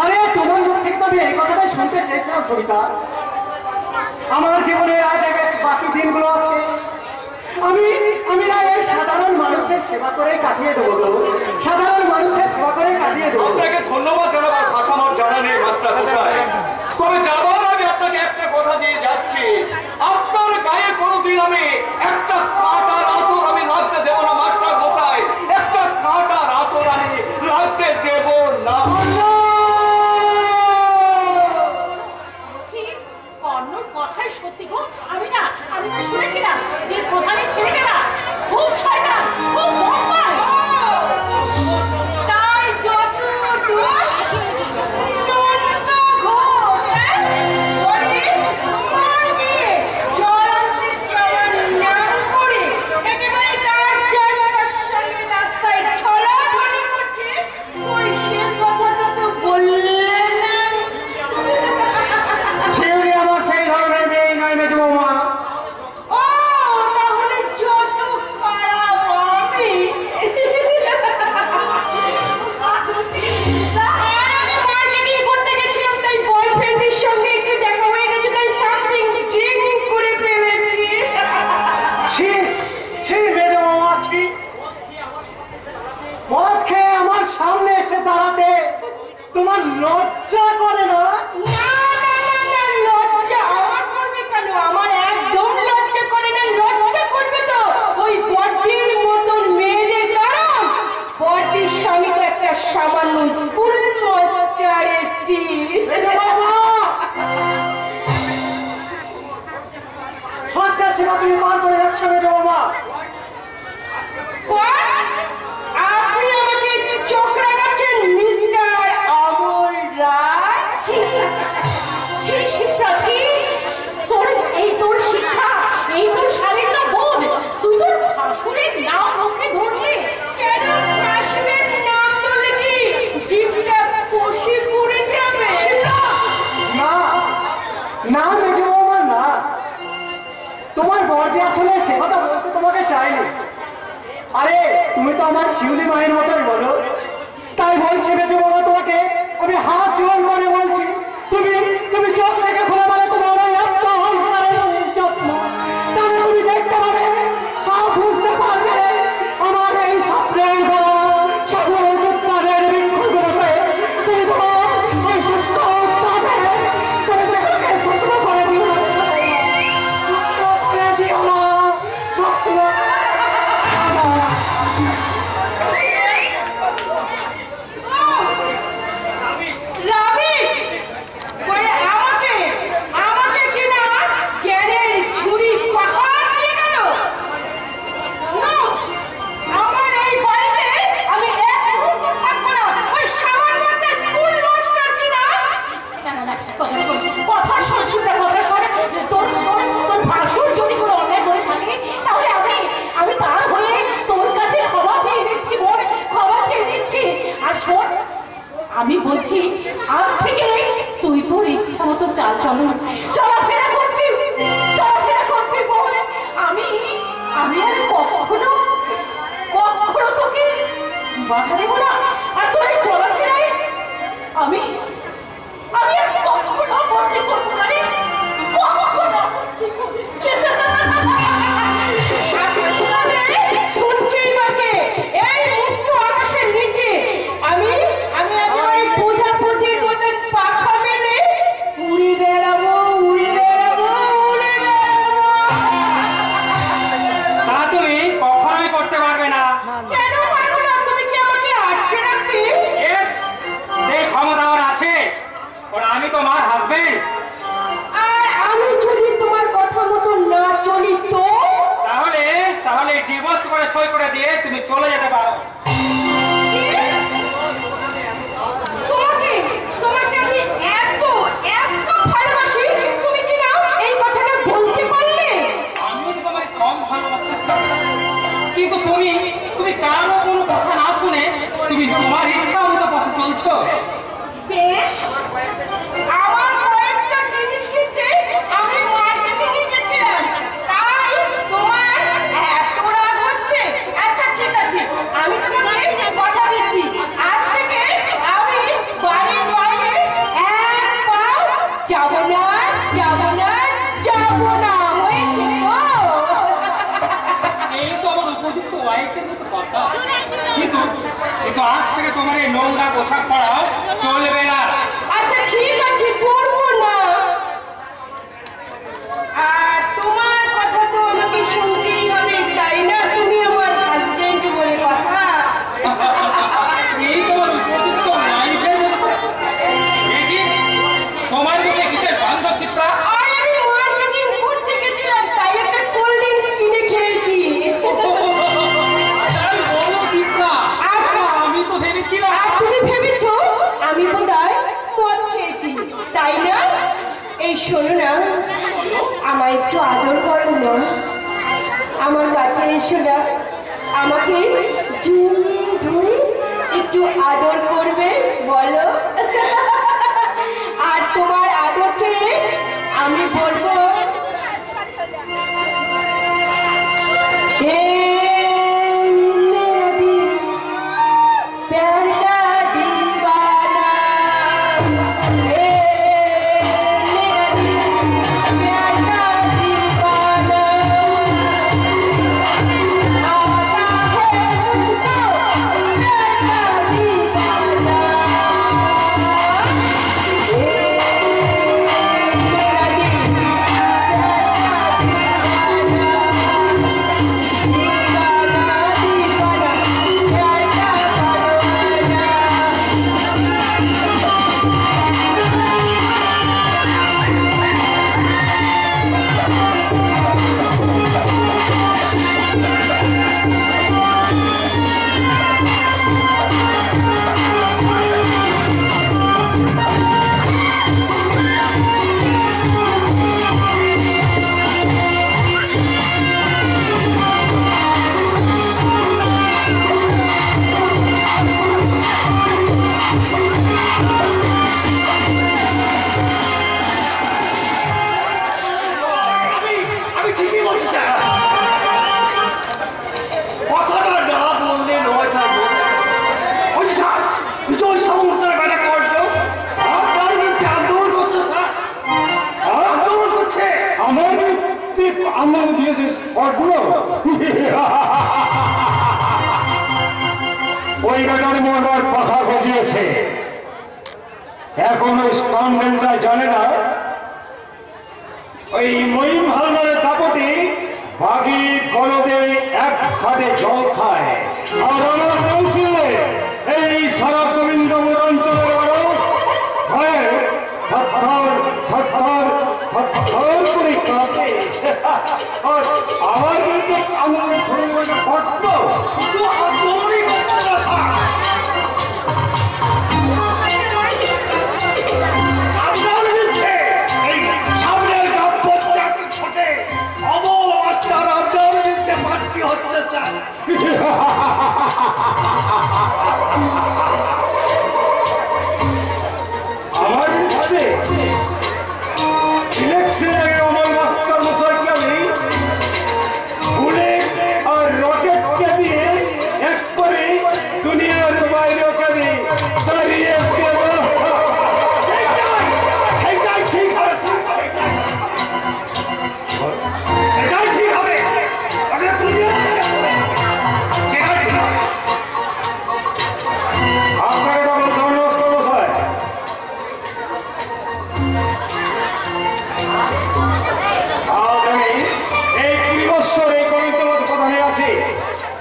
আরে তোমার মুখ থেকে তো আমি এই কথাটাই শুনতে চেয়েছিলাম সবিতা। আমার জীবনে আজ বেশ বাকি দিনগুলো আছে, আমি না এই সাধারণ মানুষের সেবা করে কাটিয়ে দেবো, সাধারণ মানুষের সেবা করে কাটিয়ে দেবো। আপনাকে ধন্যবাদ জানাবার ভাষা আমার জানা নেই মাস্টার মশাই, তবে যাবার আগে আপনাকে একটা কথা দিয়ে যাচ্ছি, আপনার গায়ে কোনোদিন আমি একটা কাঁটার আঁচড় আমি লাগতে দেবো না মাস্টার মশাই, একটা কাঁটার আঁচড় আমি লাগতে দেব না। কর্ণর কথাই সত্যি গো। আমি না শুনেছিলাম যে প্রধানের ছেলেটা খুব শয়তান, খুব বদমাশ। তাই যত দোষ নন্দ ঘোষ তোমার মেয়ে জয়ন্তী যাওয়ার নাম করে একেবারে তার জায়গার সঙ্গে রাস্তায় ঠলাঠলি করছে। ওই সে কথাটা তো বললে না। শিউরি আমার সেই ধরনের মেয়ে নয় মেজো বৌমা। ও তাহলে যত খারাপ আমি। আর আমি মার্কেটিং করতে গেছিলাম, তাই বয়ফ্রেন্ডের সঙ্গে একটু দেখা হয়ে গেছে, তাই সামথিং ড্রিঙ্ক করে ফেলেছি। ছি ছি মেজো বৌমা, ছি। মদ খেয়ে আমার সামনে এসে দাঁড়াতে তোমার লজ্জা করে না? না না না না, লজ্জা আমার করবে কেন? আমার একদম লজ্জা করে না। লজ্জা করবে তো ওই বডির মতন মেয়েদের, কারণ বডির স্বামী তো একটা সামান্য স্কুল মাস্টার এসছি। মেজো বৌমা, সজ্জা সীমা তুমি পার করে যাচ্ছ মেজো বৌমা। What? আপনি আমাকে চোখ রাখাচ্ছেন মিস্টার অমর রায়? ছি, ছি, শিক্ষা, ছি। তোর শিক্ষা, এই তোর শালীন বোধ, তুই তোর ভাসুরের নাম মুখে ধরলি কেন? ভাসুরের নাম ধরলে কি জিভটা কষে পড়ে যাবে? না না মেজো বৌমা, না। তোমার বর্দি আসলে সে কথা বলতে তোমাকে চায় আরে তুমি তো আমার শিউলি মায়ের মতোই বলো, তাই বলছি বেজে বাবা তোমাকে আমি হাত জোর করে বলছি, তুমি তুমি চোখ থেকে খোলা মানে তোমার ওই আত্মহংকারের যত্ন, তাহলে তুমি দেখতে পাবে, সব বুঝতে পারবে আমার এই স্বপ্নের গলা সকল সত্তাদের বিক্ষুব্ধ তুমি তোমার ওই সুস্থ উত্তাপে তুমি সেগুলোকে সত্য করে দিও না, সত্য করে দিও না, সত্য। রাবিশ করে আমাকে আমাকে কিনা জ্ঞানের ছুরি পাহাড় দিয়ে গেল। আমার এই বাড়িতে আমি এক মুহূর্ত থাকবো না। ওই সামান্য একটা স্কুল মাস্টার কিনা কথা শোন শুনতে কথা শোন, তোর ভাষণ যদি কোনো অন্যায় করে থাকে তাহলে আমি তার হয়ে তোর কাছে ক্ষমা চেয়ে নিচ্ছি, বোন ক্ষমা চেয়ে নিচ্ছি। আর শোন, আমি বলছি আজ থেকে তুই তোর ইচ্ছা মতো চলাফেরা করবি বল। আমি আর কখনো তোকে বাধা দেবো না। আর তোর এই চলাফেরায় আমি আর কখনো বন্দি করবো না রে, কখনো। শুনছেই বাকে এই মুক্ত আকাশের নিচে আমি একেবারে প্রজাপতির মতন পাখা মেলে উড়ে বেড়াবো। তা তুমি কখনোই করতে পারবে না। কেন পারবো না? তুমি কি আমাকে আটকে রাখবে? Yes, সেই ক্ষমতা আমার আছে, কারণ আমি তোমার হাজবেন্ড। আর আমি যদি তোমার কথা মতো না চলি তো? তাহলে ডিভোর্স করে সই করে দিয়ে তুমি চলে যেতে পারো। তোমাকে আমি এত ভালোবাসি, তুমি কি না এই কথাটা বলতে পারলে? আমি তো তোমাকে কম ভালোবাসি, কিন্তু তুমি কারো কোনো কথা না শুনে তুমি তোমার ইচ্ছা মতো পথে চলছো। বেশ, আমার কয়েকটা জিনিস কিনতে আমি মার্কেটিংয়ে গেছিলাম, তাই তোমার এত রাগ হচ্ছে। আচ্ছা ঠিক আছে, আমি তোমাকে কথা দিচ্ছি, আজ থেকে আমি বাড়ির বাইরে এক পাও যাবো না। হয়েছে তো? এই তো আমার উপযুক্ত ওয়াইফের মতো কথা, কিন্তু আজ থেকে তোমার এই নোংরা পোশাক পরাও চলবে না। আচ্ছা ঠিক আছে, করবো না। আর তোমার কথা তো আমাকে শুনতেই হবে, তাই না? তুমি আমার হাজবেন্ড বলে কথা। এই তোমার উপযুক্ত ওয়াইফের মতো দেখি তোমার মধ্যে কিসের বান্ধবতা? আর আমি মার্কেটিং করতে গেছিলাম, তাই একটা কোল্ড ড্রিঙ্কস কিনে খেয়েছি। তাই বলো চিত্রা, আমি তো ভেবেছিলাম। আর তুমি ভেবেছো আমি বোধহয় মদ খেয়েছি, তাই না? এই শোনো না, আমায় একটু আদর করো না, আমার কাছে এসো না, আমাকে জড়িয়ে ধরে একটু আদর করবে বলো। আর তোমার আদরকে আমি বলবো, प्यार का दीवाना, मेरा दिल प्यार का दीवाना, आता है मुझको प्यार का दीवाना। তুই আমাকে দিয়েছিস পরগুলো ওই বেটার মরবার পাখা গজিয়েছে। এখনো স্কন্ডেলটা জানে না ওই মহিম হালদারের দাপটি বাঘি বলদে এক ঘাটে জল খায়। আর আমার বলছিলে এই সারা গোবিন্দপুর অঞ্চলের মানুষ ভয়ে থরথর থরথর থরথর করে কাঁপে। আর আমার কিন্তু আমার শরীরে কষ্ট শুধু আন্দোলনই করছে না স্যার। আপনার বিরুদ্ধে এই সামনের গাব্বর চাকরি ছোটে অমল মাস্টার আপনার বিরুদ্ধে মাতৃ হচ্ছে স্যার। আমার ভাবে ইলেকশন আগে আমার মাস্টার মশাইকে আমি বুলেট আর রকেটকে দিয়ে একবারে দুনিয়ার বাইরে ওকে আমি দাঁড়িয়ে দেব। সেইটাই ঠিক হবে স্যার, সেটাই ঠিক হবে। ওকে বুঝিয়ে সেটাই ঠিক হবে। আপনাকে তখন ধন্যবাদ মশাই। আজ আমি এই 20 বছর এই গোবিন্দপুর প্রধানে আছি,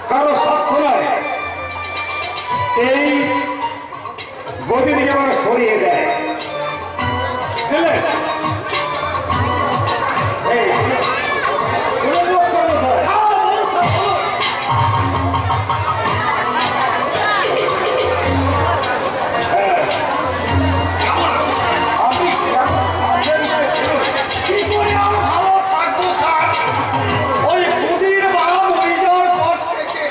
কারো স্বার্থ নয়। এই গতি থেকে আমার সরিয়ে দেয় বুঝলেন? এই, শুনুন মশাই। কি করে আর ভালো থাকবো স্যার? ওই বুদির বাবা মরে যাওয়ার পর থেকে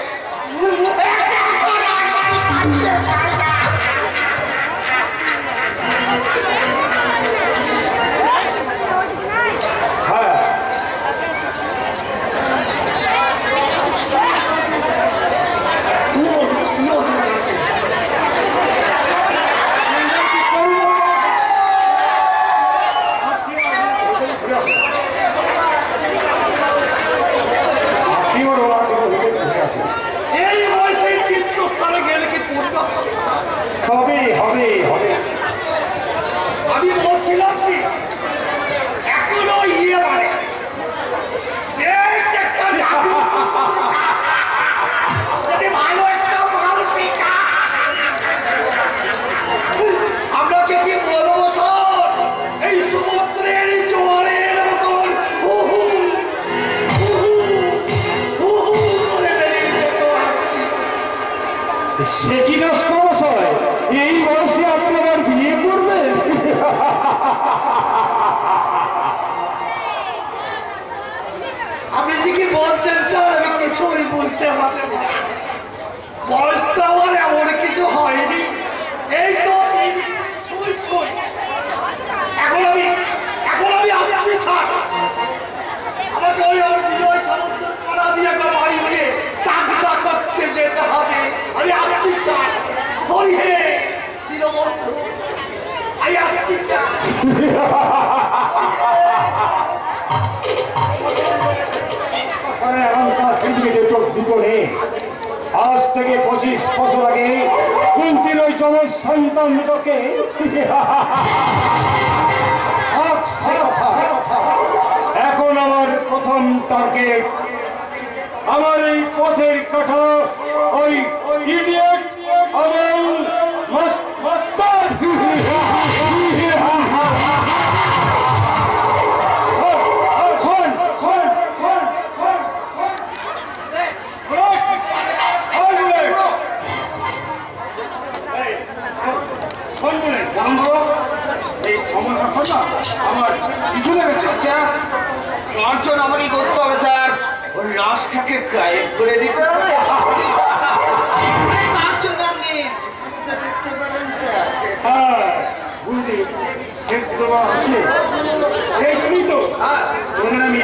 এই বয়সে তীর্থস্থানে গেলে কি পূর্ণ হবে হবে হবে। আমি বলছিলাম কি এখনো ইয়ে মানে এই যে একটা জাদু, যদি ভালো একটা মাল পেকা আপনাকে কি বলবো স্যার, এই সমুদ্রের জোয়ারের মতন হুহু হুহু হুহু করে বেরিয়েছে তো। সে কি নষ্ট মশাই, এই বয়সে আপনি আবার বিয়ে করবেন? আপনি যে কি বলছেন স্যার আমি কিছুই বুঝতে পারছি না। বয়স তো আমার এমন কিছু হয়নি, এই তো ছুঁই ছুঁই। এখন আমি আসছি স্যার, আমাকে ওই বিজয় সমুদ্রের পাড়া দিয়ে একটা বাড়ি দিয়ে চাকরিটা করতে যেতে হবে। আমি আসছি স্যার, হরি হে দীনবন্ধু, আমি আসছি স্যার। আজ থেকে 25 বছর আগে কুন্তির ওই যমজ সন্তান দুটোকে এখন আমার প্রথম টার্গেট আমার এই পথের কাঠা ওই ইডিয়েট অমল মাস্টার। আমার কিছু লেগেছে। আচ্ছা কাঞ্চন আমাকে করতে হবে স্যার, ওর লাশটাকে গায়েব করে দিতে হবে। কাঞ্চন আপনি দেখতে পারেন স্যার। হ্যাঁ বুঝলি, চেক দেওয়া আছে সেই জন্যই তো তোদের আমি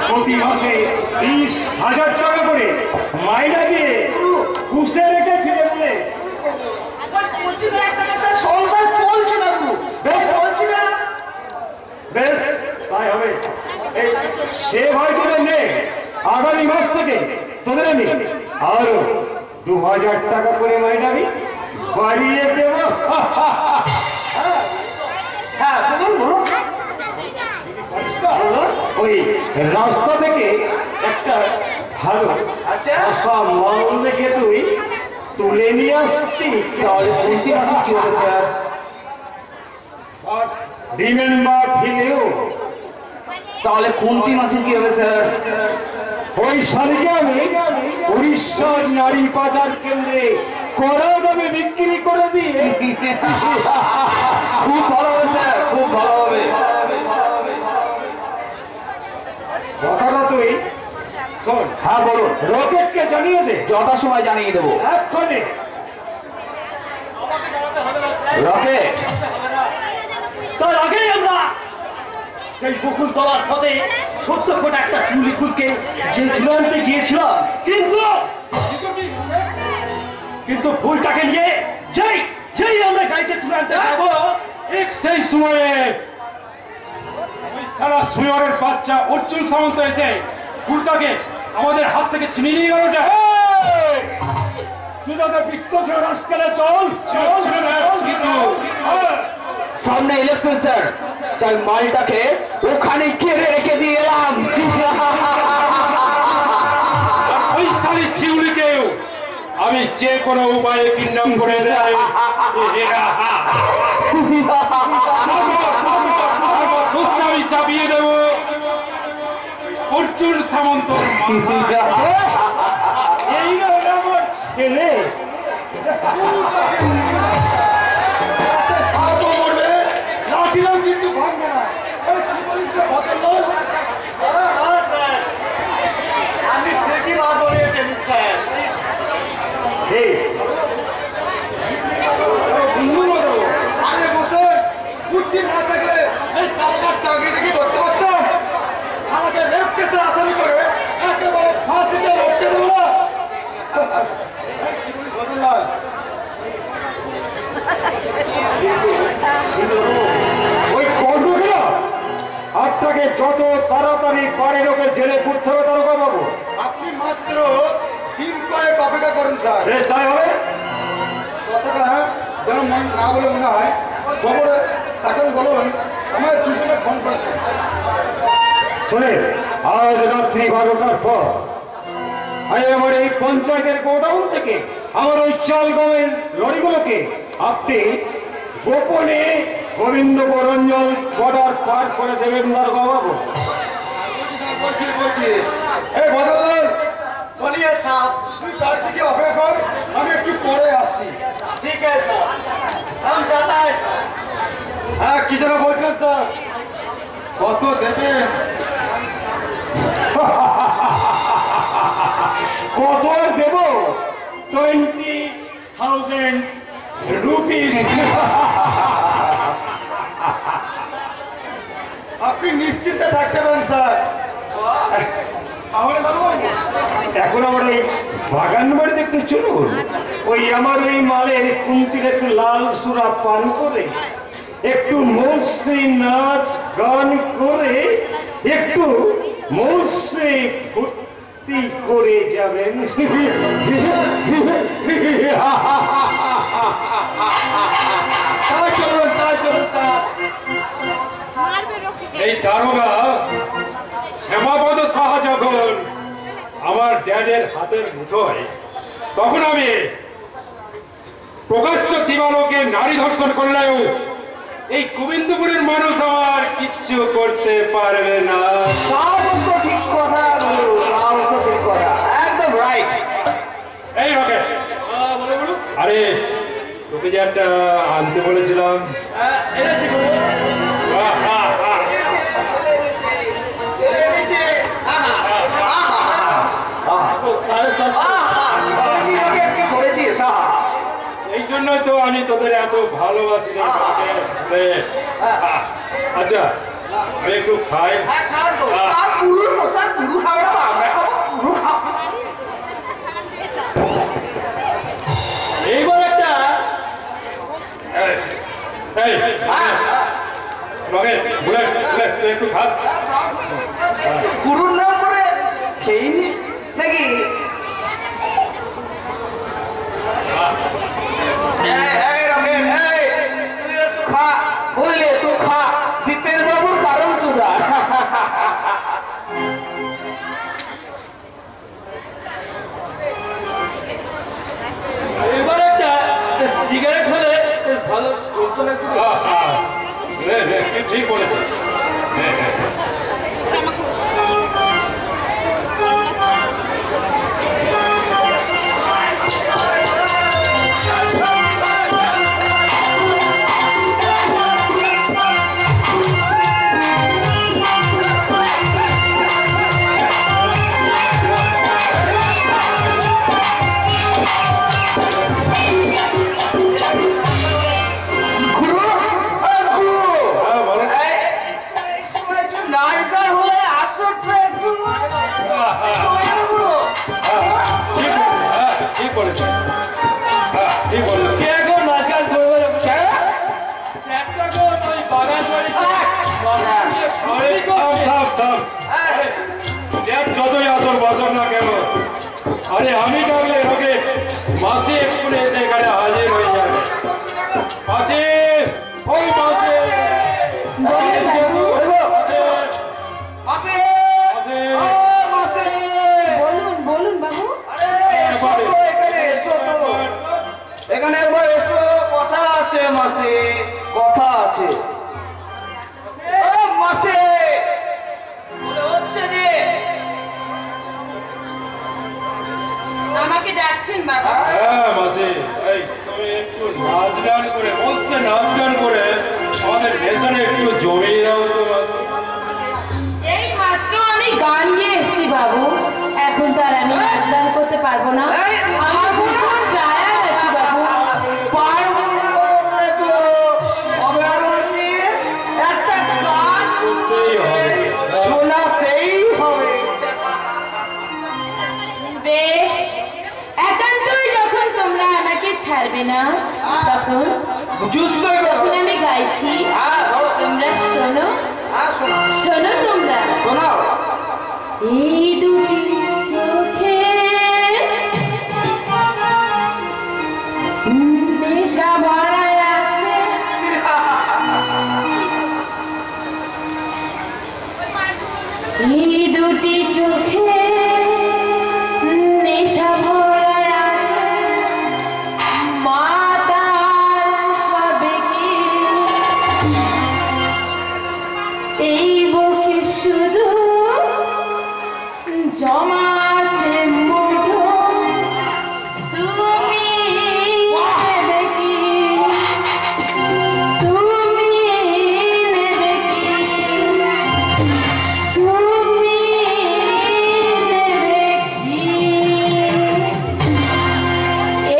প্রতি মাসে 20,000 টাকা করে মাইনা দিয়ে পুষে রেখেছি বলে। সংসার চলছে না, বেশ চলছে না। বেশ তাই হবে। এই সে ভয় তোদের নেই। আগামী মাস থেকে তোদের আমি আরো 2000 টাকা করে মাইনাবি বাড়িয়ে দেব। হ্যাঁ বলুন বলুন। ওই রাস্তা থেকে একটা ভালো আচ্ছা সব মাল দেখে তুই তুলে নিয়ে আসতি, তাহলে বুঝতে পারছি কি হবে স্যার। রিমেম্বার ফিলেও তাহলে কোনটি মাসে কি হবে স্যার? ওই শাড়িকে আমি উড়িষ্যার নারী বাজার কেন্দ্রে কড়া দামে বিক্রি করে দিয়ে খুব ভালো হবে স্যার, খুব ভালো হবে। কথাটা তুই শোন। হ্যাঁ বলুন। রকেটকে জানিয়ে দে, যথাসময় জানিয়ে দেবো। এক্ষণে। রকেট তার আগেই আমরা সেই বকুল তলার পথে 70 ফুট একটা শিউলি ফুলকে যে তুলানতে গিয়েছিলাম, কিন্তু ফুলটাকে নিয়ে যেই আমরা গাড়িতে তুলানতে যাবো, ঠিক সেই সময়ে ওই সারা সুয়রের বাচ্চা অর্জুন সামন্ত এসে ফুলটাকে আমাদের হাত থেকে ছিনিয়ে নিয়ে গেল। তুই তাদের বিস্তর রাস্তার দল কিন্তু সামনে ইলেকশন স্যার, তাই মালটাকে ওখানে ঘিরে রেখে দিয়ে এলাম। ওই সারি শিউলিকেও আমি যে কোনো উপায়ে কিডন্যাপ করে দেয় আমি চাপিয়ে দেব অর্জুন সামন্তর মাথায়। এই আমার ছেলে। কিন্তু ভাঙবে না। আমি ঠিকই মা বলেছেন স্যার। আরে বসে বুদ্ধি না থাকলে এই তারকার চাকরিটা কি করতে পারছেন? আমাকে রেপ কেসের আসামি করে একেবারে ফাঁসিতে লটকে দেবো না। বদলাল ওই কর্মগুলো আপনাকে যত তাড়াতাড়ি পারে ওকে জেলে পুরতে হবে তারকা বাবু। আপনি মাত্র 3 কয়েক অপেক্ষা করুন স্যার। বেশ তাই হবে। কথাটা যেন না বলে মনে হয় খবরে এখন বলুন আমার দুজনে ফোন করেছে। শোনে, আজ রাত্রি 12টার পর আমি আমার এই পঞ্চায়েতের গোডাউন থেকে আমার ওই চাল গমের লরিগুলোকে আপনি গোপনে গোবিন্দপুর অঞ্চল বর্ডার পার করে দেবেন দারোগা বাবু। বলছি এই বদলাল বলিয়ে সাহেব তুই তার দিকে অপেক্ষা কর, আমি একটু পরে আসছি। ঠিক আছে স্যার, हम जाता है স্যার। হ্যাঁ কি যেন বলছেন স্যার? কত দেবেন? কত আর দেব? 20,000 রুপিস। আপনি নিশ্চিন্তে থাকতে পারেন স্যার। এখন আমার ওই বাগান বাড়িতে একটু চলুন, ওই আমার ওই মালের কুন্তির একটু লাল সুরা পান করে একটু মৌসি নাচ গান করে একটু মৌসি ফুর্তি করে যাবেন। তাই চলুন স্যার। এই দারোগা শ্যামাপদ সাহা যখন আমার ড্যাডের হাতের মুঠোয়, তখন আমি প্রকাশ্য দিবালোকে নারী ধর্ষণ করলেও এই গোবিন্দপুরের মানুষ আমার কিচ্ছু করতে পারবে না। ঠিক কথা ঠিক কথা, একদম রাইট। এই রকেট, আরে তোকে যে একটা আনতে বলেছিলাম, এনেছি গো। আহ, আহ, আহ। এই জন্যই তো আমি তোদের এত ভালোবাসি রে। আচ্ছা আমি একটু খাই। এইবার একটা এই রকেট বুলেট তুই একটু খা। খেয়েনি নাকি? বুঝলে তুই খা, বিপিন বাবুর কারণ সুদা। এবার একটা সিগারেট হলে বেশ ভালো চলতো না? ঠিক বলেছে। ঠিক বলেছে। ঠিক বলেছে। কে এখন নাচ গান করবে? ওই বাগান যতই আসর বসর না কেন, আরে আমি ডাকলে ওকে মাসি এক্ষুনি এসে এখানে হাজির হয়ে যাবে। মাসি, ওই মাসি, বলুন বলুন বাবু। এখানে একবার এসো, কথা আছে মাসি, কথা আছে। মাসি হচ্ছে রে, আমাকে ডাকছেন বাবা? হ্যাঁ মাসি, এই তুমি একটু নাচ গান করে, বলছে নাচ গান করে আমাদের নেশনে একটু জমিয়ে দাও তো মাসি। এই মাত্র আমি গান গিয়ে এসছি বাবু, এখন তো আর আমি নাচ গান করতে পারবো না। আমার ভীষণ টায়ার্ড আছি বাবু। পারবো না বললে তো হবে না মাসি, একটা গান করতেই হবে। শোনাতেই হবে। বেশ, একান্তই যখন তোমরা আমাকে ছাড়বে না, তখন তখন আমি গাইছি, তোমরা শোনো। শোনো তোমরা। শোনাও। এই দুটি চোখে নেশা ভরা আছে, এই দুটি চোখে নেশা ভরা আছে, মাতাল হবে কি এই বুকে শুধু জমা আছে মধু, তুমি নেবে কি, তুমি নেবে কি, তুমি নেবে কি,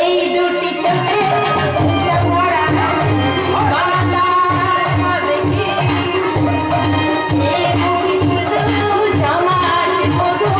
এই দুটি চোখে নেশা ভরা মাতাল হবে কি এই বুকে শুধু জমা আছে মধু,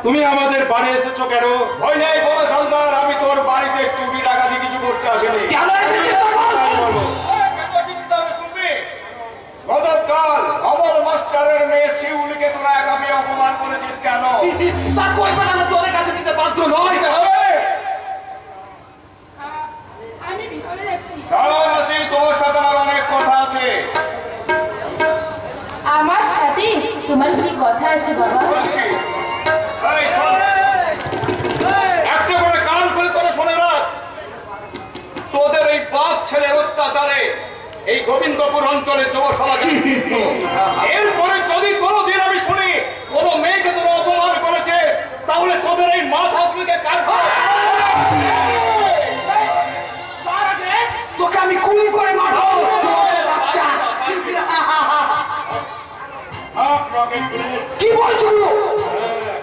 তুমি আমাদের বাড়ি এসেছো কেন? ভয় নেই বলো সর্দার, আমি তোর বাড়িতে চুরি ডাকাতি কিছু করতে আসিনি। কেন এসেছিস তোর বল? কেন এসেছি তাহলে শুনবি? গতকাল অমল মাস্টারের মেয়ে শিউলিকে তোরা একাপি অপমান করেছিস কেন? তার কই পালা তোদের কাছে দিতে বাধ্য নয়। হবে আমি ভিতরে যাচ্ছি। দাঁড়াও মাসি, তোমার সাথে আমার অনেক কথা আছে। আমার সাথে তোমার কি কথা আছে বাবা? বলছি এই শোন, একটা করে কান খুলে করে শুনে রাখ। তোদের এই বাপ ছেলের অত্যাচারে এই গোবিন্দপুর অঞ্চলে যুব সমাজ এরপরে যদি কোনোদিন আমি শুনি কোনো মেয়েকে তোরা অপমান করেছে, তাহলে তোদের এই মাথাগুলিকে কাট করে তোকে আমি গুলি করে মারবো। বাচ্চা কি বলছো?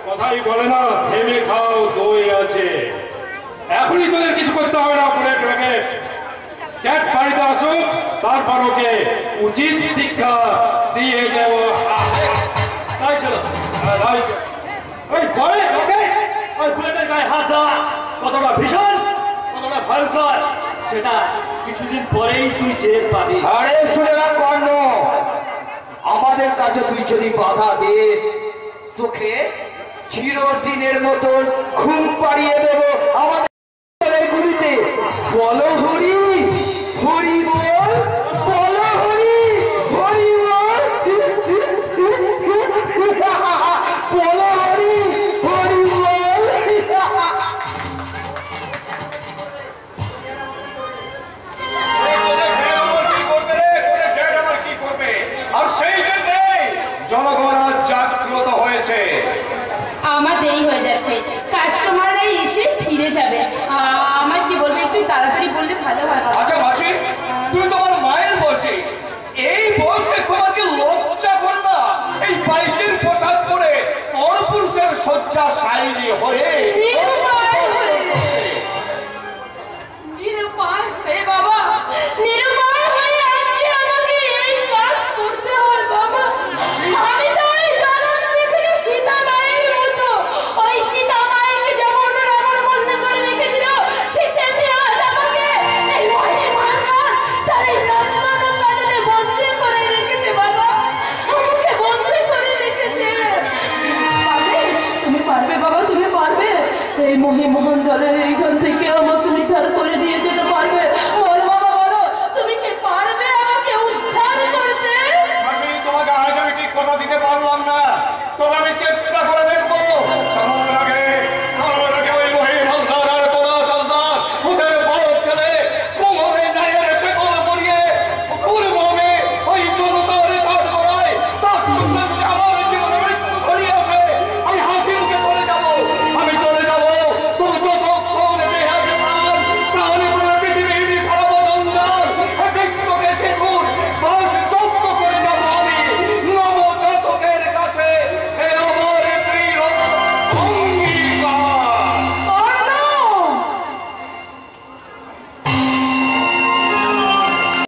কথাই বলে না, থেমে খাও, দই আছে। এখনই তোদের কিছু করতে হবে না। বুলেট রেখে ক্যাট বাড়িতে আসুক, তারপর ওকে উচিত শিক্ষা দিয়ে দেব। তাই চলো, তাই ওই ভয় ওকে ওই বুলেটের গায়ে হাত দেওয়া কতটা ভীষণ, কতটা ভয়ঙ্কর, সেটা কিছুদিন পরেই তুই টের পাবি। আরে শুনে না কর্ণ, আমাদের কাছে তুই যদি বাধা দিস, তোকে চিরদিনের মতন ঘুম পাড়িয়ে দেব আমাদের গুলিতে। বলো হরি, হরি বল, বলো হরি, হরি বল, বলো হরি, হরি বল। তোদের ড্যাড আমার কি করবে রে? তোদের ড্যাড আমার কি করবে? আর সেই জন্যে জনগণ আজ জাগ্রত হয়েছে। আমার দেরি হয়ে যাচ্ছে, কাস্টমাররা এসে ফিরে যাবে। আমার কি বলবে, একটু তাড়াতাড়ি বললে ভালো হয়। আচ্ছা মাসি, তুই তোমার মায়ের বয়সে, এই বয়সে তোমার কি লজ্জা করে না এই বাইকের পোশাক পরে পরপুরুষের শয্যা শায়িনী হয়ে? নিরুপায় হয়ে বাবা, নিরুপায় হয়ে আজকে আমাকে এই কাজ করতে হয় বাবা। আমি তো ওই জনম দেখলে সীতা মায়ের মতো, ওই সীতা মায়েরকে যেমন রাবণ বন্দি করে রেখেছিল, ঠিক তেমনি আজ আমাকে এই মহিমানরা তার এই নন্দনকাননে বন্দি করে রেখেছে বাবা। আমাকে বন্দি করে রেখেছে। পারবে? তুমি পারবে বাবা, তুমি পারবে এই মহিমোহন দলের এইখান থেকে আমাকে উদ্ধার করে নিয়ে যেতে পারবে? বলো বাবা, বলো, তুমি কি পারবে আমাকে উদ্ধার করতে? মাসি, তোমাকে আজ আমি ঠিক কথা দিতে পারলাম না, তবে আমি চেষ্টা